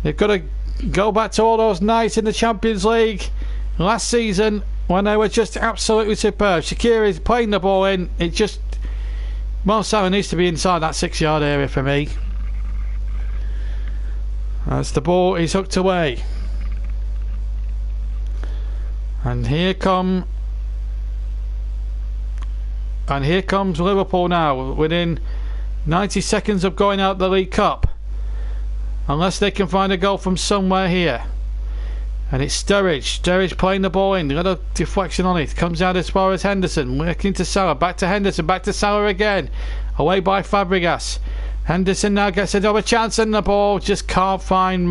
Speaker 1: They've got to go back to all those nights in the Champions League last season when they were just absolutely superb. Shaqiri is playing the ball in. It just, Mo Salah needs to be inside that 6-yard area for me. As the ball is hooked away. And here comes Liverpool now within 90 seconds of going out the League Cup. Unless they can find a goal from somewhere here. And it's Sturridge. Sturridge playing the ball in. Got a deflection on it. Comes out as far as Henderson. Working to Salah. Back to Henderson. Back to Salah again. Away by Fabregas. Henderson now gets another chance and the ball just can't find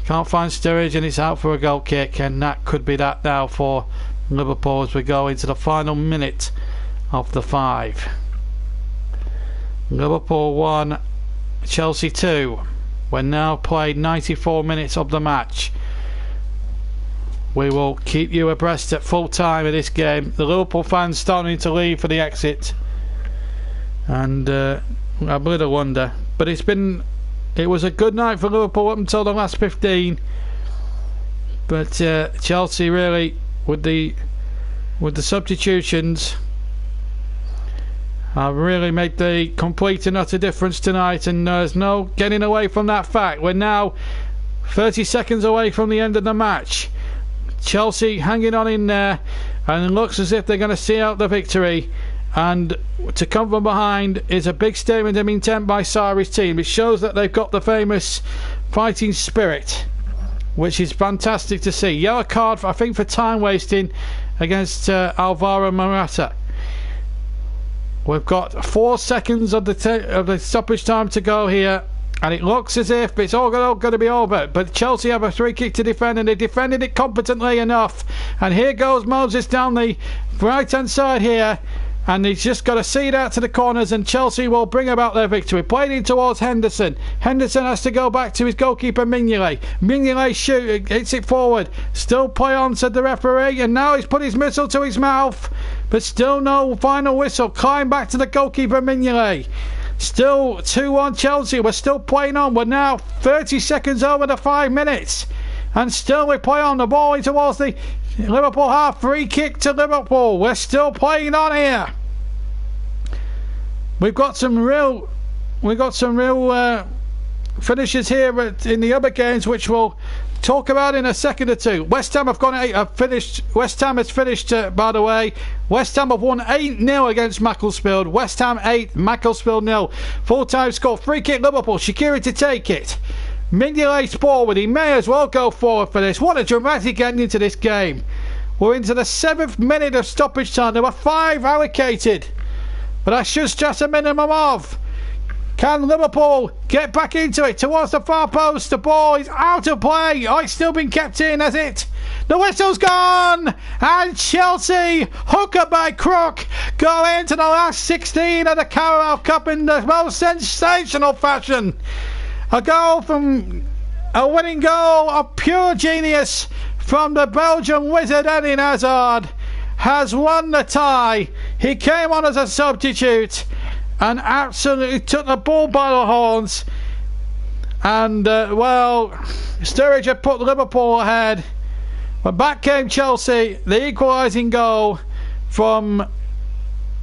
Speaker 1: Sturridge, and it's out for a goal kick. And that could be that now for Liverpool as we go into the final minute of the 5. Liverpool 1, Chelsea 2. We're now played 94 minutes of the match. We will keep you abreast at full time of this game. The Liverpool fans starting to leave for the exit, and I really wonder. But it was a good night for Liverpool up until the last 15. But Chelsea really with the substitutions really made the complete and utter difference tonight, and there's no getting away from that fact. We're now 30 seconds away from the end of the match. Chelsea hanging on in there, and it looks as if they're going to see out the victory. And to come from behind is a big statement of intent by Sarri's team. It shows that they've got the famous fighting spirit, which is fantastic to see. Yellow card, I think, for time wasting against Alvaro Morata. We've got 4 seconds of the stoppage time to go here, and it looks as if it's all going to be over. But Chelsea have a free kick to defend, and they defended it competently enough. And here goes Moses down the right hand side here, and he's just got to see it out to the corners, and Chelsea will bring about their victory. Played in towards Henderson. Henderson has to go back to his goalkeeper Mignolet. Mignolet hits it forward. Still play on, said the referee, and now he's put his missile to his mouth, but still no final whistle. Climb back to the goalkeeper Mignolet. Still 2-1 Chelsea. We're still playing on. We're now 30 seconds over the 5 minutes, and still we play on. The ball in towards the Liverpool half, free kick to Liverpool. We're still playing on here. We've got some real finishes here in the other games, which we'll talk about in a second or two. West Ham have finished. West Ham has finished, by the way. West Ham have won 8-0 against Macclesfield. West Ham 8, Macclesfield 0. Full-time score, free kick Liverpool. Shaqiri to take it. Mignolet's forward. He may as well go forward for this. What a dramatic ending to this game. We're into the 7th minute of stoppage time. There were 5 allocated, but that's just a minimum of. Can Liverpool get back into it towards the far post? The ball is out of play. Oh, it's still been kept in, has it? The whistle's gone, and Chelsea, hooker by crook, go into the last 16 of the Carabao Cup in the most sensational fashion. A winning goal of pure genius from the Belgian wizard Eden Hazard has won the tie. He came on as a substitute and absolutely took the ball by the horns. And, Sturridge had put Liverpool ahead. But back came Chelsea, the equalising goal from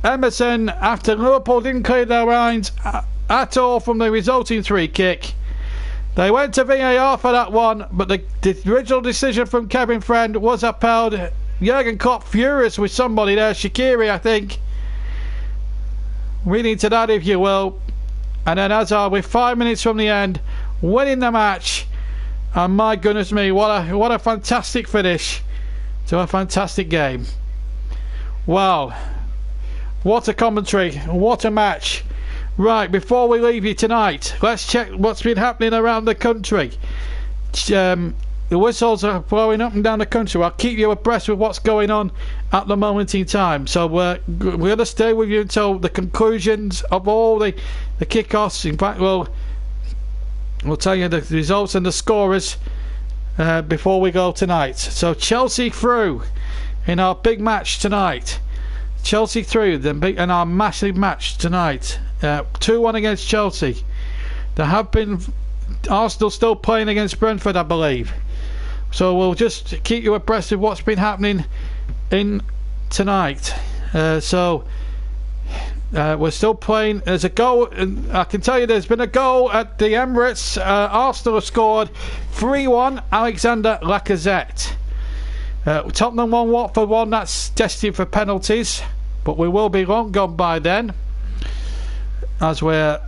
Speaker 1: Emerson after Liverpool didn't clear their lines at all from the resulting free kick. They went to VAR for that one, but the original decision from Kevin Friend was upheld. Jurgen Klopp furious with somebody there, Shaqiri, I think. Reading to that, if you will. And then Hazard, with 5 minutes from the end, winning the match. And my goodness me, what a fantastic finish to a fantastic game. Wow, what a commentary, what a match. Right, before we leave you tonight, let's check what's been happening around the country. The whistles are blowing up and down the country. I'll keep you abreast with what's going on at the moment in time. So we're going to stay with you until the conclusions of all the kick-offs. In fact, we'll tell you the results and the scorers before we go tonight. So Chelsea through in our big match tonight. Chelsea through in our massive match tonight. 2-1 against Chelsea. There have been Arsenal still playing against Brentford, I believe. So we'll just keep you abreast of what's been happening in tonight. We're still playing. There's a goal. I can tell you there's been a goal at the Emirates. Arsenal have scored 3-1. Alexander Lacazette. Tottenham 1, Watford 1. That's destined for penalties, but we will be long gone by then, as we're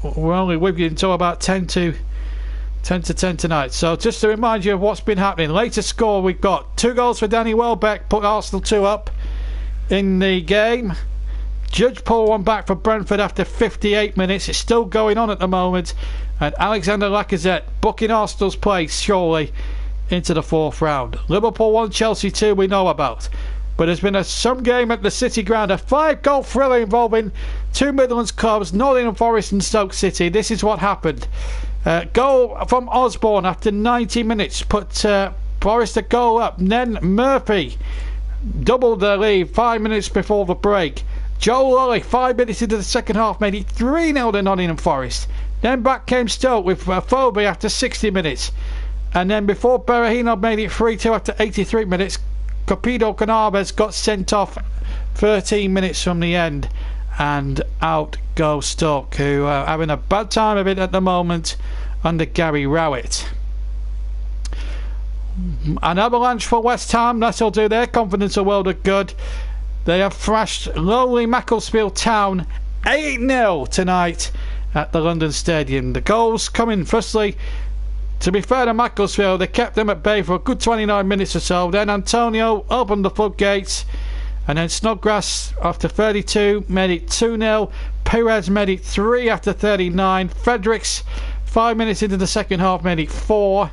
Speaker 1: only with you until about 10 to 10 tonight. So just to remind you of what's been happening. Latest score, we've got 2 goals for Danny Welbeck, put Arsenal 2 up in the game. Judge pulled one back for Brentford after 58 minutes. It's still going on at the moment. And Alexander Lacazette booking Arsenal's place surely into the 4th round. Liverpool 1, Chelsea 2 we know about. But there's been some game at the City Ground, a 5-goal thriller involving 2 Midlands clubs, Nottingham Forest and Stoke City. This is what happened. Goal from Osborne after 90 minutes put Forest a goal up. Then Murphy doubled their lead 5 minutes before the break. Joe Lully 5 minutes into the second half made it 3-0 to Nottingham Forest. Then back came Stoke with Phobie after 60 minutes. And then before Berahino made it 3-2 after 83 minutes, Capito Canaves got sent off 13 minutes from the end, and out goes Stoke, who are having a bad time of it at the moment under Gary Rowett. An avalanche for West Ham, that'll do their confidence a world of good. They have thrashed lowly Macclesfield Town 8-0 tonight at the London Stadium. The goals coming firstly, to be fair to Macclesfield, they kept them at bay for a good 29 minutes or so. Then Antonio opened the floodgates, and then Snodgrass after 32 made it 2-0. Perez made it 3 after 39. Fredericks 5 minutes into the second half made it 4.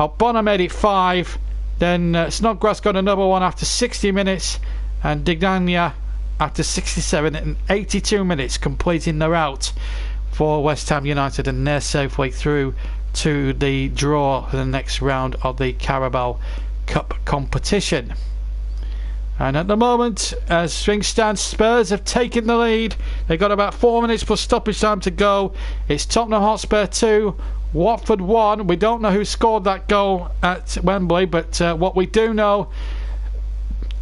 Speaker 1: Albona made it 5. Then Snodgrass got another one after 60 minutes, and Digania after 67 and 82 minutes completing the rout for West Ham United, and they're safely through to the draw for the next round of the Carabao Cup competition. And at the moment, as things stand, Spurs have taken the lead. They've got about 4 minutes plus stoppage time to go. It's Tottenham Hotspur 2, Watford 1. We don't know who scored that goal at Wembley, but what we do know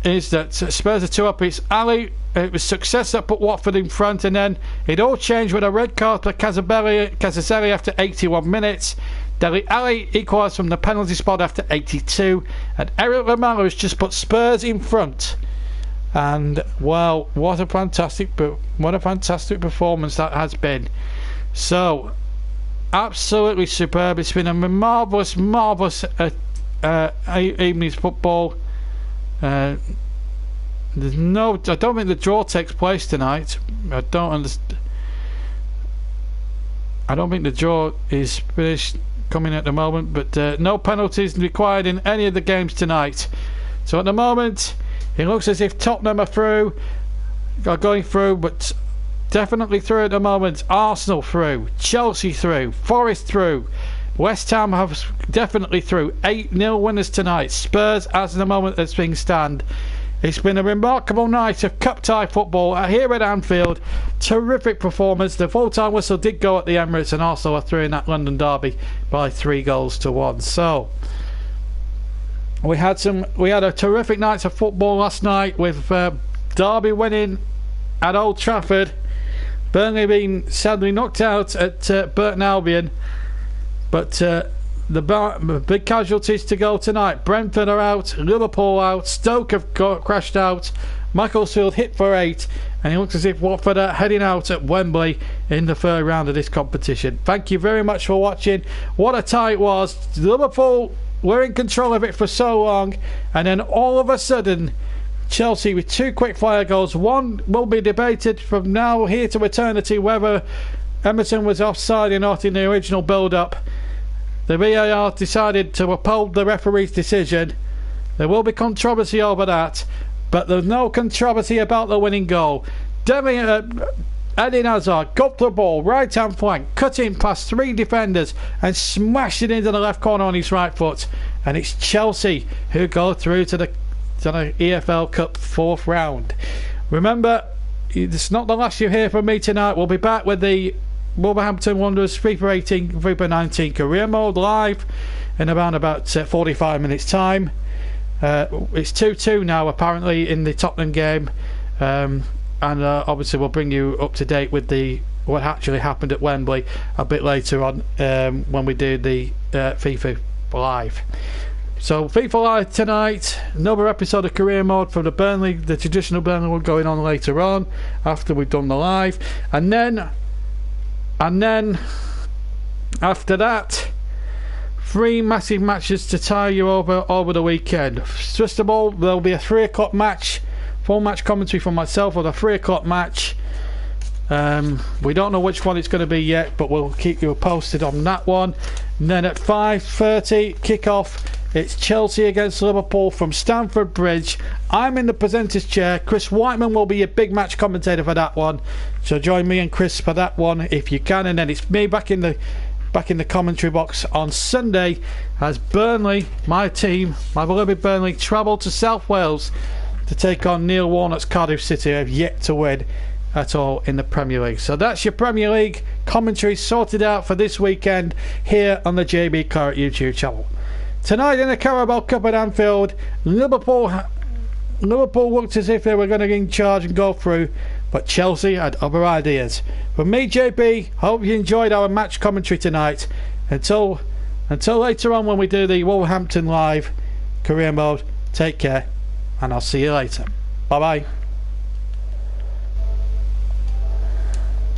Speaker 1: is that Spurs are 2 up. It's Ali. It was success that put Watford in front, and then it all changed with a red card for Casazelli after 81 minutes. Dele Alli equalised from the penalty spot after 82, and Eric Lamela has just put Spurs in front. And well, what a fantastic performance that has been. So absolutely superb. It's been a marvellous evening's football. I don't think the draw takes place tonight. I don't think the draw is finished coming at the moment, but no penalties required in any of the games tonight. So at the moment it looks as if Tottenham are going through, but definitely through at the moment. Arsenal through, Chelsea through, Forest through, West Ham have definitely through. 8-0 winners tonight. Spurs, as the moment as things stand. It's been a remarkable night of cup tie football here at Anfield. Terrific performance. The full-time whistle did go at the Emirates, and Arsenal are through in that London derby by 3-1. So we had a terrific night of football last night, with Derby winning at Old Trafford, Burnley being sadly knocked out at Burton Albion, but the big casualties to go tonight. Brentford are out, Liverpool out, Stoke have crashed out, Macclesfield hit for 8, and it looks as if Watford are heading out at Wembley in the third round of this competition. Thank you very much for watching. What a tie it was. Liverpool were in control of it for so long, and then all of a sudden Chelsea with 2 quick fire goals. One will be debated from now here to eternity whether Emerson was offside or not in the original build-up. The VAR decided to uphold the referee's decision. There will be controversy over that, but there's no controversy about the winning goal. Eden Hazard got the ball, right hand flank, cutting past 3 defenders and smashed it into the left corner on his right foot, and it's Chelsea who go through to the EFL Cup 4th round. Remember, it's not the last you hear from me tonight. We'll be back with the Wolverhampton Wanderers FIFA 18, FIFA 19 career mode live in about 45 minutes time. It's 2-2 now apparently in the Tottenham game, and obviously we'll bring you up to date with what actually happened at Wembley a bit later on when we do the FIFA live. So FIFA live tonight, another episode of career mode from the traditional Burnley one going on later on after we've done the live, and then after that, 3 massive matches to tie you over the weekend. First of all, there'll be a 3 o'clock match, full match commentary from myself on a 3 o'clock match. We don't know which one it's going to be yet, but we'll keep you posted on that one. And then at 5:30 kick-off, it's Chelsea against Liverpool from Stamford Bridge. I'm in the presenter's chair. Chris Whiteman will be your big match commentator for that one, so join me and Chris for that one if you can. And then it's me back in the commentary box on Sunday as Burnley, my team, my beloved Burnley, travel to South Wales to take on Neil Warnock's Cardiff City, who have yet to win at all in the Premier League. So that's your Premier League commentary sorted out for this weekend here on the JB Claret YouTube channel. Tonight in the Carabao Cup at Anfield, Liverpool looked as if they were going to get in charge and go through, but Chelsea had other ideas. From me, JB, hope you enjoyed our match commentary tonight. Until later on when we do the Wolverhampton live career mode, take care, and I'll see you later. Bye bye.